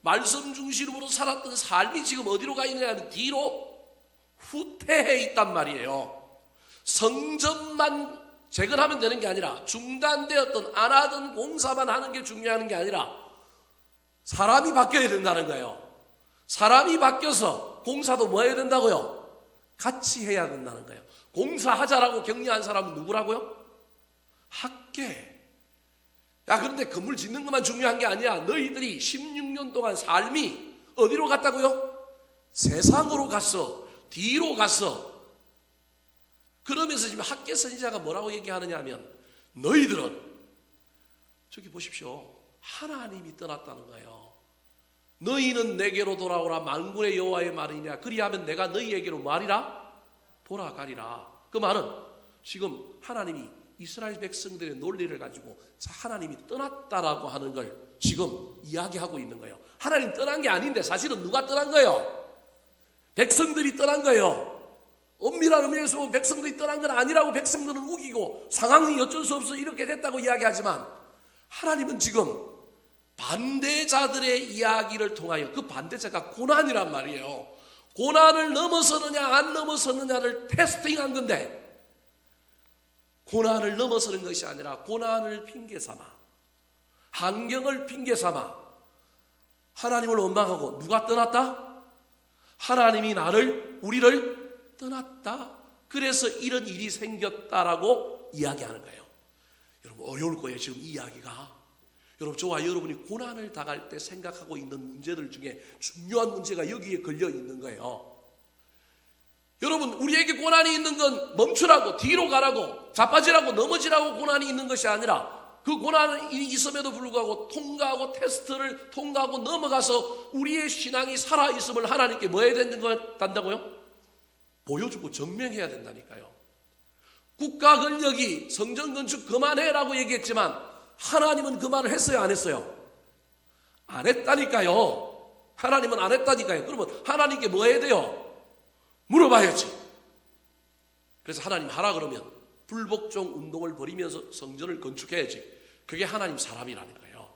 [SPEAKER 1] 말씀 중심으로 살았던 삶이 지금 어디로 가 있느냐 하면 뒤로 후퇴해 있단 말이에요. 성전만 재건하면 되는 게 아니라 중단되었던 안 하던 공사만 하는 게 중요한 게 아니라 사람이 바뀌어야 된다는 거예요. 사람이 바뀌어서 공사도 뭐 해야 된다고요? 같이 해야 된다는 거예요. 공사하자라고 격려한 사람은 누구라고요? 학계. 야, 그런데 건물 짓는 것만 중요한 게 아니야. 너희들이 16년 동안 삶이 어디로 갔다고요? 세상으로 갔어. 뒤로 갔어. 그러면서 지금 학계 선지자가 뭐라고 얘기하느냐 하면 너희들은 저기 보십시오. 하나님이 떠났다는 거예요. 너희는 내게로 돌아오라 만군의 여호와의 말이냐 그리하면 내가 너희에게로 말이라 돌아가리라. 그 말은 지금 하나님이 이스라엘 백성들의 논리를 가지고 하나님이 떠났다라고 하는 걸 지금 이야기하고 있는 거예요. 하나님 떠난 게 아닌데 사실은 누가 떠난 거예요? 백성들이 떠난 거예요. 엄밀한 의미에서 보면 백성들이 떠난 건 아니라고 백성들은 우기고 상황이 어쩔 수 없어 이렇게 됐다고 이야기하지만 하나님은 지금 반대자들의 이야기를 통하여 그 반대자가 고난이란 말이에요. 고난을 넘어서느냐 안 넘어서느냐를 테스팅한 건데 고난을 넘어서는 것이 아니라 고난을 핑계 삼아 환경을 핑계 삼아 하나님을 원망하고 누가 떠났다? 하나님이 우리를 떠났다. 그래서 이런 일이 생겼다라고 이야기하는 거예요. 여러분 어려울 거예요. 지금 이 이야기가. 여러분 저와 여러분이 고난을 당할 때 생각하고 있는 문제들 중에 중요한 문제가 여기에 걸려 있는 거예요. 여러분 우리에게 고난이 있는 건 멈추라고 뒤로 가라고 자빠지라고 넘어지라고 고난이 있는 것이 아니라 그 고난이 있음에도 불구하고 통과하고 테스트를 통과하고 넘어가서 우리의 신앙이 살아있음을 하나님께 뭐 해야 된다고요? 보여주고 증명해야 된다니까요. 국가 권력이 성전 건축 그만해라고 얘기했지만 하나님은 그 말을 했어요 안 했어요? 안 했다니까요. 하나님은 안 했다니까요. 그러면 하나님께 뭐 해야 돼요? 물어봐야지. 그래서 하나님 하라 그러면 불복종 운동을 벌이면서 성전을 건축해야지. 그게 하나님 사람이라는 거예요.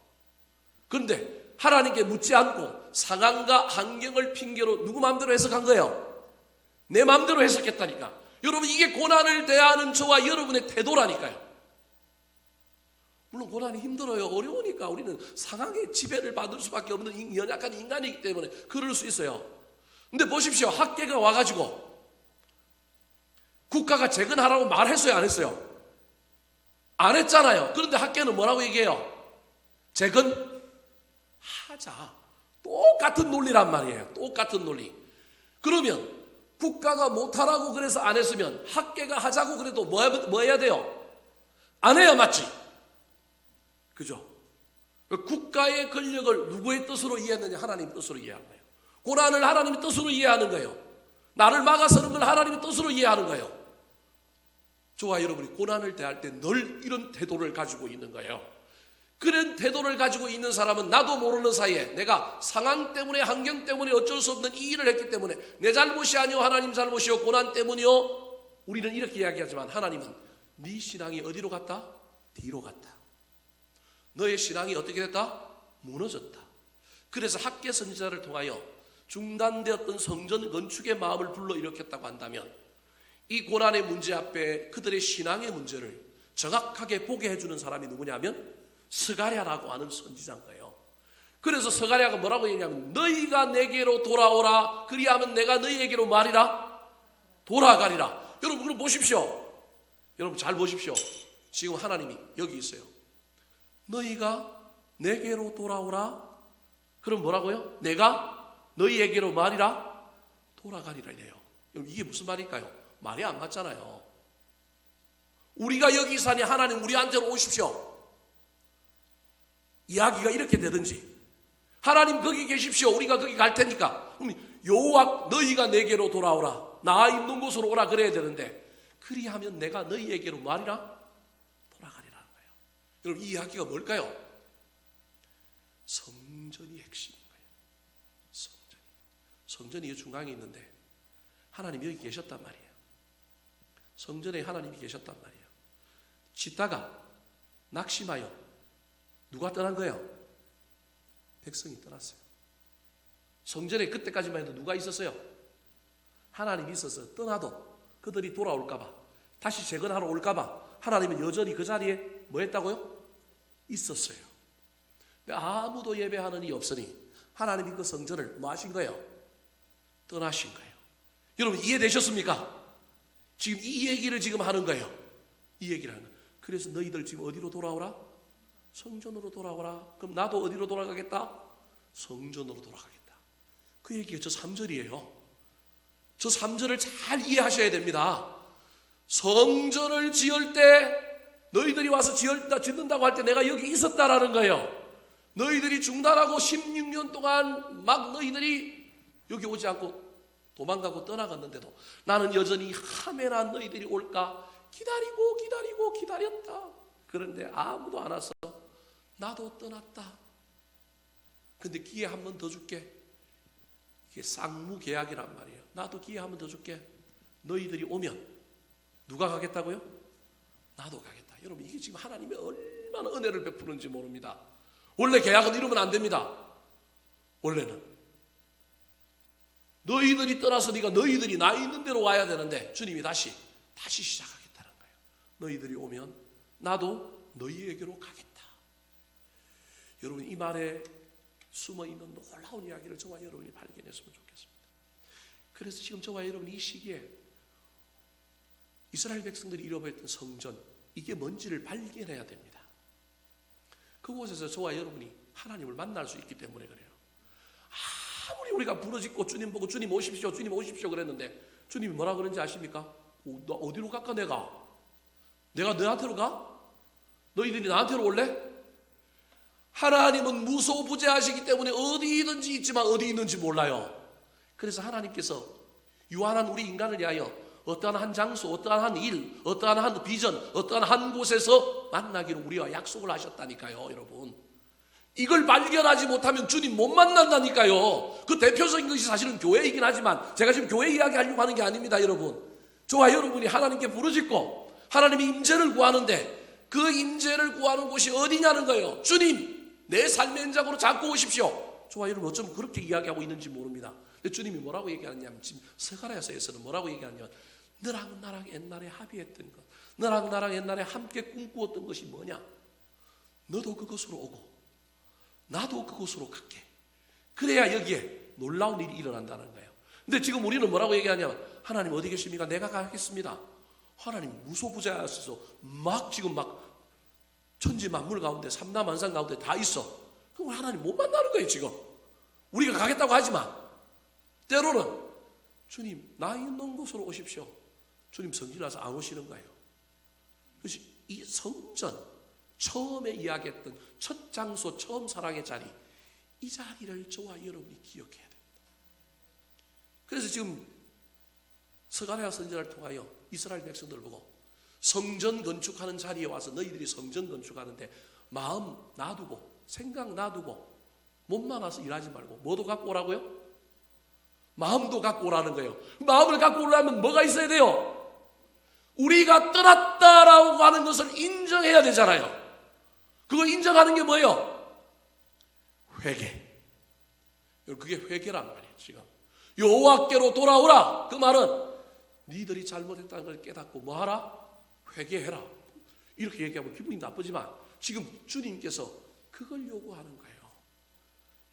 [SPEAKER 1] 그런데 하나님께 묻지 않고 상황과 환경을 핑계로 누구 마음대로 해석한 거예요? 내 마음대로 해석했다니까. 여러분 이게 고난을 대하는 저와 여러분의 태도라니까요. 물론 고난이 힘들어요. 어려우니까 우리는 상황의 지배를 받을 수밖에 없는 연약한 인간이기 때문에 그럴 수 있어요. 근데 보십시오. 학계가 와가지고 국가가 재건하라고 말했어요 안 했어요? 안 했잖아요. 그런데 학계는 뭐라고 얘기해요? 재건하자. 똑같은 논리란 말이에요. 똑같은 논리. 그러면 국가가 못하라고 그래서 안 했으면 학계가 하자고 그래도 뭐 해야 돼요? 안 해야 맞지? 그죠? 국가의 권력을 누구의 뜻으로 이해했느냐? 하나님의 뜻으로 이해한 거예요. 고난을 하나님의 뜻으로 이해하는 거예요. 나를 막아서는 걸 하나님의 뜻으로 이해하는 거예요. 저와 여러분이 고난을 대할 때 늘 이런 태도를 가지고 있는 거예요. 그런 태도를 가지고 있는 사람은 나도 모르는 사이에 내가 상황 때문에 환경 때문에 어쩔 수 없는 이 일을 했기 때문에 내 잘못이 아니요 하나님 잘못이요 고난 때문이요. 우리는 이렇게 이야기하지만 하나님은 네 신앙이 어디로 갔다? 뒤로 갔다. 너의 신앙이 어떻게 됐다? 무너졌다. 그래서 학계 선지자를 통하여 중단되었던 성전 건축의 마음을 불러일으켰다고 한다면 이 고난의 문제 앞에 그들의 신앙의 문제를 정확하게 보게 해주는 사람이 누구냐면 스가랴라고 하는 선지자인 거예요. 그래서 스가랴가 뭐라고 얘기하면 너희가 내게로 돌아오라 그리하면 내가 너희에게로 말이라 돌아가리라. 여러분 그럼 보십시오. 여러분 잘 보십시오. 지금 하나님이 여기 있어요. 너희가 내게로 돌아오라. 그럼 뭐라고요? 내가 너희에게로 말이라 돌아가리라 이래요. 이게 무슨 말일까요? 말이 안 맞잖아요. 우리가 여기 있으니 하나님 우리한테로 오십시오. 이야기가 이렇게 되든지 하나님 거기 계십시오. 우리가 거기 갈 테니까 여호와 너희가 내게로 돌아오라. 나 있는 곳으로 오라 그래야 되는데 그리하면 내가 너희에게로 말이라 돌아가리라는 거예요. 여러분 이 이야기가 뭘까요? 성전이 핵심인 거예요. 성전이 중앙에 있는데 하나님이 여기 계셨단 말이에요. 성전에 하나님이 계셨단 말이에요. 짓다가 낙심하여 누가 떠난 거예요? 백성이 떠났어요. 성전에 그때까지만 해도 누가 있었어요? 하나님이 있어서 떠나도 그들이 돌아올까 봐 다시 재건하러 올까봐 하나님은 여전히 그 자리에 뭐 했다고요? 있었어요. 근데 아무도 예배하는 이 없으니 하나님이 그 성전을 뭐 하신 거예요? 떠나신 거예요. 여러분 이해되셨습니까? 지금 이 얘기를 지금 하는 거예요. 이 얘기를 하는 거예요. 그래서 너희들 지금 어디로 돌아오라? 성전으로 돌아오라. 그럼 나도 어디로 돌아가겠다? 성전으로 돌아가겠다. 그 얘기가 저 3절이에요. 저 3절을 잘 이해하셔야 됩니다. 성전을 지을 때 너희들이 와서 짓는다고 할 때 내가 여기 있었다라는 거예요. 너희들이 중단하고 16년 동안 막 너희들이 여기 오지 않고 도망가고 떠나갔는데도 나는 여전히 하메나 너희들이 올까 기다리고 기다렸다. 그런데 아무도 안 와서 나도 떠났다. 근데 기회 한 번 더 줄게. 이게 쌍무계약이란 말이에요. 나도 기회 한 번 더 줄게. 너희들이 오면 누가 가겠다고요? 나도 가겠다. 여러분 이게 지금 하나님이 얼마나 은혜를 베푸는지 모릅니다. 원래 계약은 이러면 안 됩니다. 원래는 너희들이 떠나서니까 너희들이 나 있는 대로 와야 되는데 주님이 다시 시작하겠다는 거예요. 너희들이 오면 나도 너희에게로 가겠다. 여러분 이 말에 숨어있는 놀라운 이야기를 저와 여러분이 발견했으면 좋겠습니다. 그래서 지금 저와 여러분이 이 시기에 이스라엘 백성들이 잃어버렸던 성전, 이게 뭔지를 발견해야 됩니다. 그곳에서 저와 여러분이 하나님을 만날 수 있기 때문에 그래요. 아무리 우리가 부르짖고 주님 보고 주님 오십시오 그랬는데 주님이 뭐라 그런지 아십니까? 너 어디로 갈까 내가 너한테로 가? 너희들이 나한테로 올래? 하나님은 무소부재하시기 때문에 어디든지 있지만 어디 있는지 몰라요. 그래서 하나님께서 유한한 우리 인간을 위하여 어떠한 한 장소, 어떠한 한 일, 어떠한 한 비전, 어떠한 한 곳에서 만나기로 우리와 약속을 하셨다니까요. 여러분 이걸 발견하지 못하면 주님 못 만난다니까요. 그 대표적인 것이 사실은 교회이긴 하지만 제가 지금 교회 이야기하려고 하는 게 아닙니다. 여러분 저와 여러분이 하나님께 부르짖고 하나님의 임재를 구하는데 그 임재를 구하는 곳이 어디냐는 거예요. 주님 내 삶의 현장으로 잡고 오십시오. 저와 여러분 어쩌면 그렇게 이야기하고 있는지 모릅니다. 근데 주님이 뭐라고 얘기하느냐면 지금 스가랴서에서는 뭐라고 얘기하냐면 너랑 나랑 옛날에 합의했던 것, 너랑 나랑 옛날에 함께 꿈꾸었던 것이 뭐냐? 너도 그곳으로 오고 나도 그곳으로 갈게. 그래야 여기에 놀라운 일이 일어난다는 거예요. 근데 지금 우리는 뭐라고 얘기하냐면 하나님 어디 계십니까? 내가 가겠습니다. 하나님 무소부재하셔서 지금 천지 만물 가운데 삼라만상 가운데 다 있어. 그럼 하나님 못 만나는 거예요 지금. 우리가 가겠다고 하지만 때로는 주님 나 있는 곳으로 오십시오. 주님 성질나서 안 오시는 거예요. 그래서 이 성전 처음에 이야기했던 첫 장소 처음 사랑의 자리, 이 자리를 저와 여러분이 기억해야 됩니다. 그래서 지금 스가랴 선지자를 통하여 이스라엘 백성들을 보고 성전 건축하는 자리에 와서 너희들이 성전 건축하는데 마음 놔두고 생각 놔두고 몸만 와서 일하지 말고 뭐도 갖고 오라고요? 마음도 갖고 오라는 거예요. 마음을 갖고 오려면 뭐가 있어야 돼요? 우리가 떠났다라고 하는 것을 인정해야 되잖아요. 그거 인정하는 게 뭐예요? 회개. 그게 회개란 말이에요. 지금 여호와께로 돌아오라. 그 말은 니들이 잘못했다는 걸 깨닫고 뭐하라? 회개해라. 이렇게 얘기하면 기분이 나쁘지만 지금 주님께서 그걸 요구하는 거예요.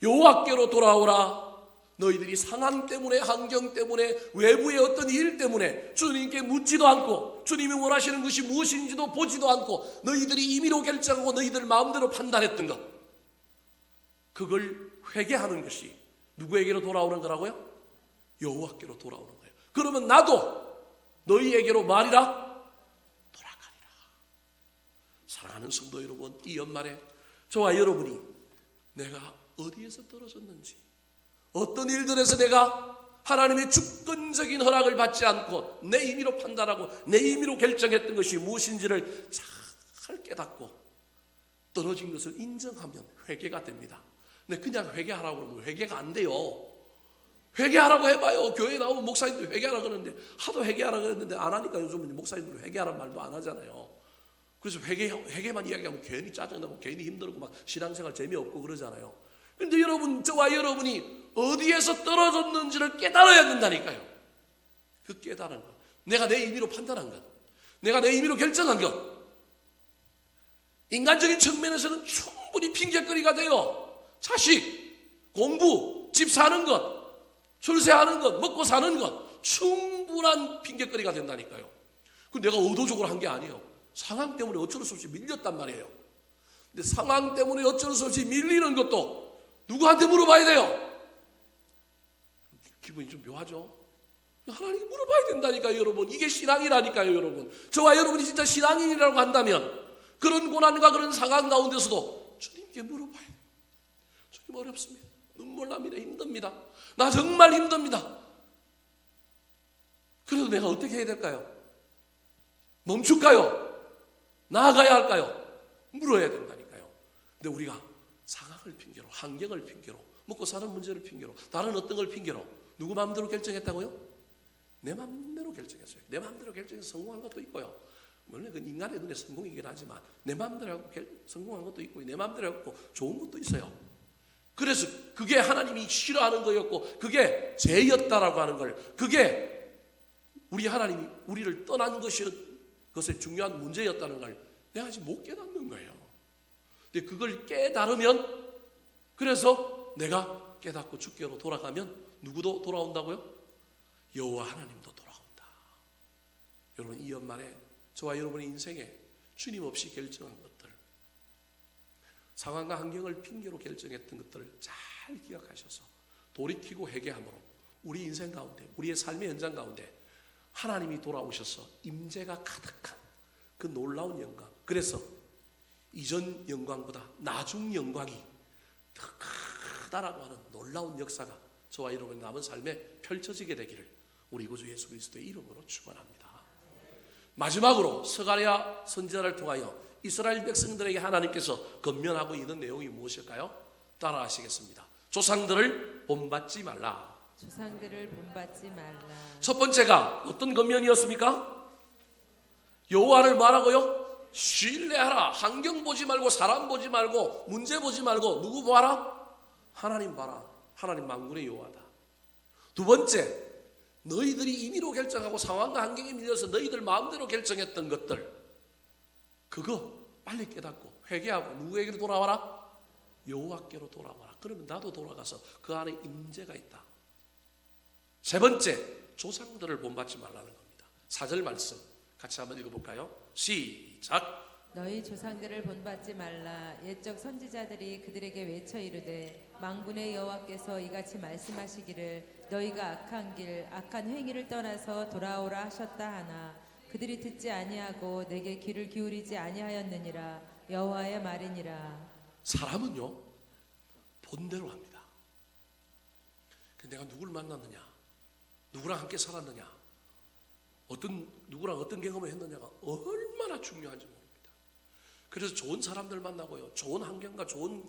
[SPEAKER 1] 여호와께로 돌아오라. 너희들이 상황 때문에 환경 때문에 외부의 어떤 일 때문에 주님께 묻지도 않고 주님이 원하시는 것이 무엇인지도 보지도 않고 너희들이 임의로 결정하고 너희들 마음대로 판단했던 것, 그걸 회개하는 것이 누구에게로 돌아오는 거라고요? 여호와께로 돌아오는 거예요. 그러면 나도 너희에게로 말이라 돌아가리라. 사랑하는 성도 여러분, 이 연말에 저와 여러분이 내가 어디에서 떨어졌는지, 어떤 일들에서 내가 하나님의 주권적인 허락을 받지 않고 내 임의로 판단하고 내 임의로 결정했던 것이 무엇인지를 잘 깨닫고 떨어진 것을 인정하면 회개가 됩니다. 근데 그냥 회개하라고 하면 회개가 안 돼요. 회개하라고 해봐요. 교회에 나오면 목사님들 회개하라고 그러는데 하도 회개하라고 그랬는데 안 하니까 요즘은 목사님들 회개하라는 말도 안 하잖아요. 그래서 회개만 이야기하면 괜히 짜증나고 괜히 힘들고 막 신앙생활 재미없고 그러잖아요. 근데 여러분, 저와 여러분이 어디에서 떨어졌는지를 깨달아야 된다니까요. 그 깨달은 것, 내가 내 임의로 판단한 것, 내가 내 임의로 결정한 것, 인간적인 측면에서는 충분히 핑계거리가 돼요. 자식, 공부, 집 사는 것, 출세하는 것, 먹고 사는 것, 충분한 핑계거리가 된다니까요. 그 내가 의도적으로 한 게 아니에요. 상황 때문에 어쩔 수 없이 밀렸단 말이에요. 근데 상황 때문에 어쩔 수 없이 밀리는 것도 누구한테 물어봐야 돼요? 기분이 좀 묘하죠? 하나님께 물어봐야 된다니까요, 여러분. 이게 신앙이라니까요, 여러분. 저와 여러분이 진짜 신앙인이라고 한다면 그런 고난과 그런 상황 가운데서도 주님께 물어봐야 돼요. 주님 어렵습니다. 눈물 납니다. 힘듭니다. 나 정말 힘듭니다. 그래도 내가 어떻게 해야 될까요? 멈출까요? 나아가야 할까요? 물어야 된다니까요. 근데 우리가 상황을 핑계로, 환경을 핑계로, 먹고 사는 문제를 핑계로, 다른 어떤 걸 핑계로 누구 마음대로 결정했다고요? 내 마음대로 결정했어요. 내 마음대로 결정해서 성공한 것도 있고요. 물론 그 인간의 눈에 성공이긴 하지만 내 마음대로 하고 성공한 것도 있고 내 마음대로 하고 좋은 것도 있어요. 그래서 그게 하나님이 싫어하는 거였고 그게 죄였다라고 하는 걸, 그게 우리 하나님이 우리를 떠난 것의 중요한 문제였다는 걸 내가 아직 못 깨닫는 거예요. 근데 그걸 깨달으면, 그래서 내가 깨닫고 주께로 돌아가면 누구도 돌아온다고요? 여호와 하나님도 돌아온다. 여러분, 이 연말에 저와 여러분의 인생에 주님 없이 결정한 것들, 상황과 환경을 핑계로 결정했던 것들을 잘 기억하셔서 돌이키고 회개함으로 우리 인생 가운데, 우리의 삶의 현장 가운데 하나님이 돌아오셔서 임재가 가득한 그 놀라운 영광, 그래서 이전 영광보다 나중 영광이 더 크다라고 하는 놀라운 역사가 저와 여러분의 남은 삶에 펼쳐지게 되기를 우리 구주 예수 그리스도의 이름으로 축원합니다. 마지막으로 스가랴 선지자를 통하여 이스라엘 백성들에게 하나님께서 권면하고 있는 내용이 무엇일까요? 따라하시겠습니다. 조상들을 본받지 말라.
[SPEAKER 2] 조상들을 본받지 말라.
[SPEAKER 1] 첫 번째가 어떤 권면이었습니까? 여호와를 말하고요, 신뢰하라. 환경 보지 말고, 사람 보지 말고, 문제 보지 말고, 누구 봐라? 하나님 봐라. 하나님 만군의 여호와다. 두 번째, 너희들이 임의로 결정하고 상황과 환경에 밀려서 너희들 마음대로 결정했던 것들, 그거 빨리 깨닫고 회개하고 누구에게로 돌아와라? 여호와께로 돌아와라. 그러면 나도 돌아가서 그 안에 임재가 있다. 세 번째, 조상들을 본받지 말라는 겁니다. 4절 말씀 같이 한번 읽어볼까요? 시작.
[SPEAKER 2] 너희 조상들을 본받지 말라. 옛적 선지자들이 그들에게 외쳐 이르되 만군의 여호와께서 이같이 말씀하시기를 너희가 악한 길 악한 행위를 떠나서 돌아오라 하셨다 하나 그들이 듣지 아니하고 내게 귀를 기울이지 아니하였느니라. 여호와의 말이니라.
[SPEAKER 1] 사람은요, 본대로 합니다. 내가 누구를 만났느냐, 누구랑 함께 살았느냐, 누구랑 어떤 경험을 했느냐가 얼마나 중요한지 모릅니다. 그래서 좋은 사람들 만나고요, 좋은 환경과 좋은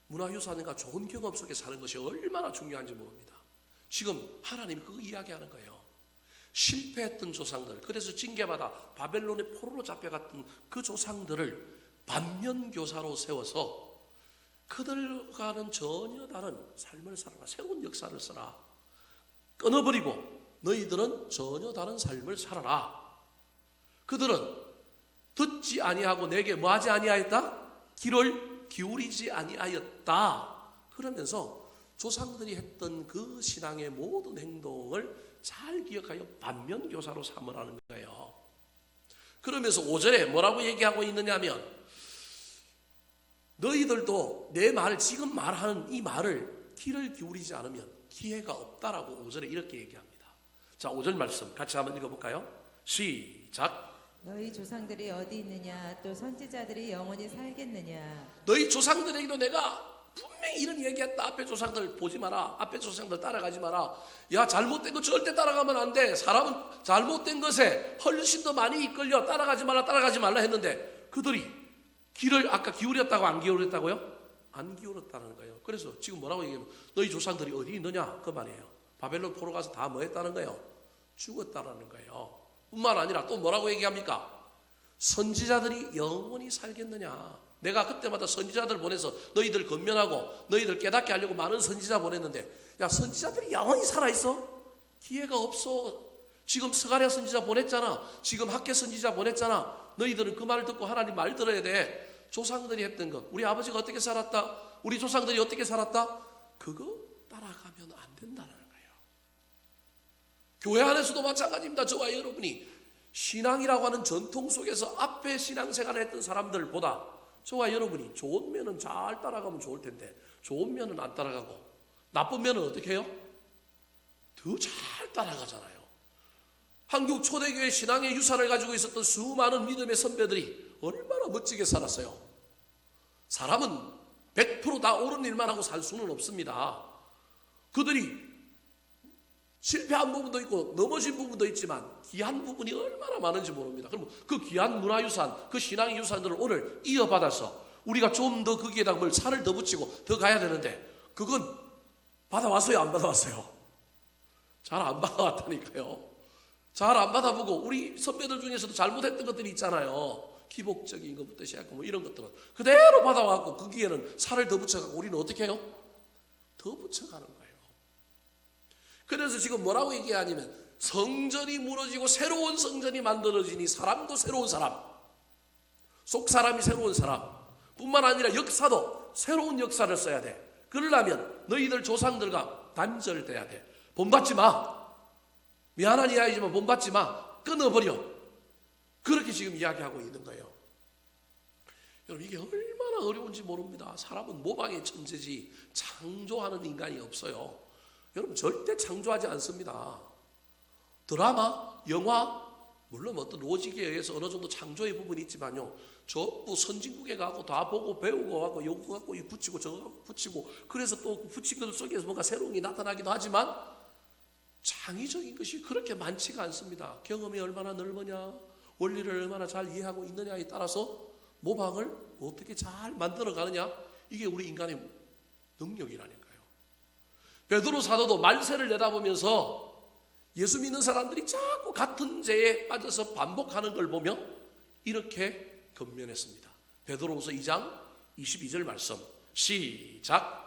[SPEAKER 1] 문화유산과 좋은 경험 속에 사는 것이 얼마나 중요한지 모릅니다. 지금 하나님이 그 이야기하는 거예요. 실패했던 조상들, 그래서 징계받아 바벨론의 포로로 잡혀갔던 그 조상들을 반면교사로 세워서 그들과는 전혀 다른 삶을 살아라. 새로운 역사를 써라. 끊어버리고 너희들은 전혀 다른 삶을 살아라. 그들은 듣지 아니하고 내게 뭐하지 아니하였다? 귀를 기울이지 아니하였다. 그러면서 조상들이 했던 그 신앙의 모든 행동을 잘 기억하여 반면교사로 삼으라는 거예요. 그러면서 5절에 뭐라고 얘기하고 있느냐면, 너희들도 내 말, 지금 말하는 이 말을 귀를 기울이지 않으면 기회가 없다라고 5절에 이렇게 얘기합니다. 자, 5절 말씀 같이 한번 읽어볼까요? 시작.
[SPEAKER 2] 너희 조상들이 어디 있느냐 또 선지자들이 영원히 살겠느냐.
[SPEAKER 1] 너희 조상들에게도 내가 분명히 이런 얘기했다. 앞에 조상들 보지 마라. 앞에 조상들 따라가지 마라. 야, 잘못된 거 절대 따라가면 안 돼. 사람은 잘못된 것에 훨씬 더 많이 이끌려 따라가지 말라 했는데 그들이 귀를 아까 기울였다고 안 기울였다고요? 안 기울였다는 거예요. 그래서 지금 뭐라고 얘기하면 너희 조상들이 어디 있느냐 그 말이에요. 바벨론 포로 가서 다 뭐 했다는 거예요? 죽었다라는 거예요. 뿐만 아니라 또 뭐라고 얘기합니까? 선지자들이 영원히 살겠느냐. 내가 그때마다 선지자들 보내서 너희들 권면하고 너희들 깨닫게 하려고 많은 선지자 보냈는데, 야, 선지자들이 영원히 살아있어? 기회가 없어. 지금 스가랴 선지자 보냈잖아. 지금 학개 선지자 보냈잖아. 너희들은 그 말을 듣고 하나님 말 들어야 돼. 조상들이 했던 것, 우리 아버지가 어떻게 살았다, 우리 조상들이 어떻게 살았다, 그거 따라가면 안 된다는 거예요. 교회 안에서도 마찬가지입니다. 저와 여러분이 신앙이라고 하는 전통 속에서 앞에 신앙생활을 했던 사람들보다 저와 여러분이 좋은 면은 잘 따라가면 좋을 텐데 좋은 면은 안 따라가고 나쁜 면은 어떻게 해요? 더 잘 따라가잖아요. 한국 초대교회 신앙의 유산을 가지고 있었던 수많은 믿음의 선배들이 얼마나 멋지게 살았어요. 사람은 100% 다 옳은 일만 하고 살 수는 없습니다. 그들이 실패한 부분도 있고 넘어진 부분도 있지만 귀한 부분이 얼마나 많은지 모릅니다. 그럼 그 귀한 문화유산, 그 신앙의 유산들을 오늘 이어받아서 우리가 좀 더 거기에다 뭘 살을 더 붙이고 더 가야 되는데 그건 받아왔어요, 안 받아왔어요? 잘 안 받아왔다니까요. 잘 안 받아보고 우리 선배들 중에서도 잘못했던 것들이 있잖아요. 기복적인 것부터 시작하고 뭐 이런 것들은 그대로 받아왔고 거기에는 살을 더 붙여가고 우리는 어떻게 해요? 더 붙여가는 거예요. 그래서 지금 뭐라고 얘기하냐면 성전이 무너지고 새로운 성전이 만들어지니 사람도 새로운 사람, 속 사람이 새로운 사람 뿐만 아니라 역사도 새로운 역사를 써야 돼. 그러려면 너희들 조상들과 단절돼야 돼. 본받지 마. 미안한 이야기지만 본받지 마. 끊어버려. 그렇게 지금 이야기하고 있는 거예요. 여러분 이게 얼마나 어려운지 모릅니다. 사람은 모방의 천재지 창조하는 인간이 없어요. 여러분 절대 창조하지 않습니다. 드라마, 영화, 물론 어떤 로직에 의해서 어느 정도 창조의 부분이 있지만요. 전부 선진국에 가고 다 보고 배우고 하고 요거 갖고 붙이고 저거 갖고 붙이고 그래서 또 붙인 것 속에서 뭔가 새로운 게 나타나기도 하지만 창의적인 것이 그렇게 많지가 않습니다. 경험이 얼마나 넓으냐, 원리를 얼마나 잘 이해하고 있느냐에 따라서 모방을 어떻게 잘 만들어가느냐, 이게 우리 인간의 능력이라니까요. 베드로 사도도 말세를 내다보면서 예수 믿는 사람들이 자꾸 같은 죄에 빠져서 반복하는 걸 보며 이렇게 권면했습니다. 베드로후서 2장 22절 말씀 시작.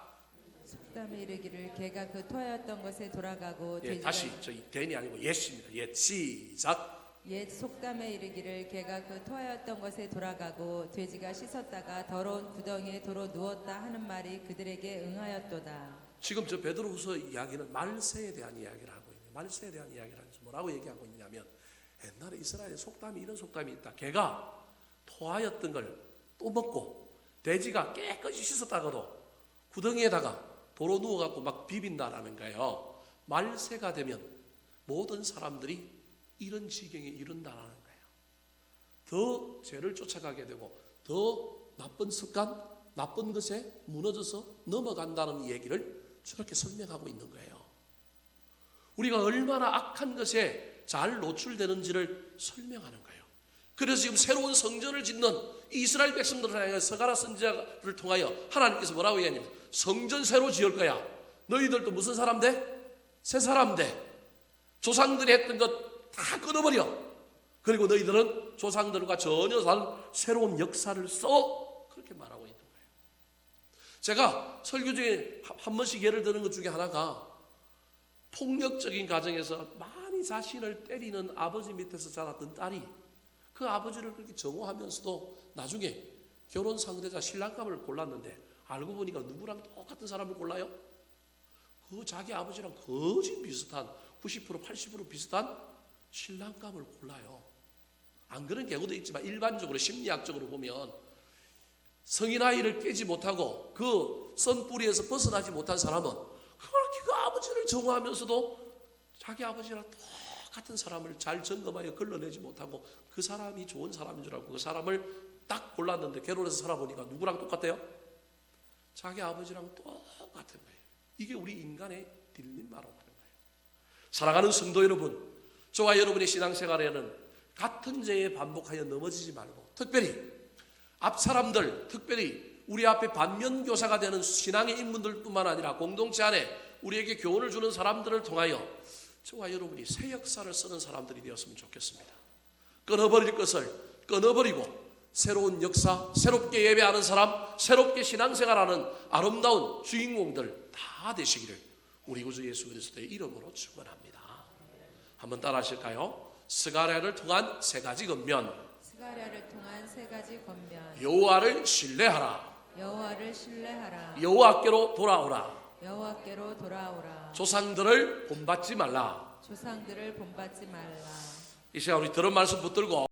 [SPEAKER 2] 속담에 이르기를 개가 그 토하였던 것에 돌아가고
[SPEAKER 1] 예, 다시 저희 된이 아니고 옛입니다. 옛 시작.
[SPEAKER 2] 옛 속담에 이르기를 개가 그 토하였던 것에 돌아가고 돼지가 씻었다가 더러운 구덩이에 도로 누웠다 하는 말이 그들에게 응하였도다.
[SPEAKER 1] 지금 저 베드로후서 이야기는 말세에 대한 이야기를 하고 있네요. 말세에 대한 이야기를 하면서 뭐라고 얘기하고 있냐면 옛날에 이스라엘에 속담이 이런 속담이 있다. 개가 토하였던 걸 또 먹고 돼지가 깨끗이 씻었다가도 구덩이에다가 도로 누워갖고 막 비빈다라는 거예요. 말세가 되면 모든 사람들이 이런 지경에 이른다라는 거예요. 더 죄를 쫓아가게 되고 더 나쁜 습관, 나쁜 것에 무너져서 넘어간다는 얘기를 저렇게 설명하고 있는 거예요. 우리가 얼마나 악한 것에 잘 노출되는지를 설명하는 거예요. 그래서 지금 새로운 성전을 짓는 이스라엘 백성들을 향해 스가랴 선지자를 통하여 하나님께서 뭐라고 얘기하냐면 성전 새로 지을 거야. 너희들도 무슨 사람 돼? 새 사람 돼. 조상들이 했던 것 다 끊어버려. 그리고 너희들은 조상들과 전혀 다른 새로운 역사를 써. 그렇게 말하고 있는 거예요. 제가 설교 중에 한 번씩 예를 드는 것 중에 하나가 폭력적인 가정에서 많이 자신을 때리는 아버지 밑에서 자랐던 딸이 그 아버지를 그렇게 정오하면서도 나중에 결혼 상대자 신랑감을 골랐는데 알고 보니까 누구랑 똑같은 사람을 골라요? 그 자기 아버지랑 거의 비슷한 90% 80% 비슷한 신랑감을 골라요. 안 그런 경우도 있지만 일반적으로 심리학적으로 보면 성인 아이를 깨지 못하고 그 선뿌리에서 벗어나지 못한 사람은 그렇게 그 아버지를 정오하면서도 자기 아버지랑 똑같은 사람을 잘 점검하여 걸러내지 못하고 그 사람이 좋은 사람인 줄 알고 그 사람을 딱 골랐는데 결혼해서 살아보니까 누구랑 똑같아요? 자기 아버지랑 똑같은 거예요. 이게 우리 인간의 딜레마라고 하는 거예요. 사랑하는 성도 여러분, 저와 여러분의 신앙생활에는 같은 죄에 반복하여 넘어지지 말고 특별히 앞 사람들, 특별히 우리 앞에 반면교사가 되는 신앙의 인물들뿐만 아니라 공동체 안에 우리에게 교훈을 주는 사람들을 통하여 저와 여러분이 새 역사를 쓰는 사람들이 되었으면 좋겠습니다. 끊어버릴 것을 끊어버리고 새로운 역사, 새롭게 예배하는 사람, 새롭게 신앙생활하는 아름다운 주인공들 다 되시기를 우리 구주 예수 그리스도의 이름으로 축원합니다. 한번 따라 하실까요? 스가랴를 통한 세 가지 권면.
[SPEAKER 2] 스가랴를 통한 세 가지 권면.
[SPEAKER 1] 여호와를 신뢰하라.
[SPEAKER 2] 여호와를 신뢰하라.
[SPEAKER 1] 여호와께로 돌아오라.
[SPEAKER 2] 여호와께로 돌아오라.
[SPEAKER 1] 조상들을 본받지 말라.
[SPEAKER 2] 조상들을 본받지 말라.
[SPEAKER 1] 이 시간 우리 들은 말씀 붙들고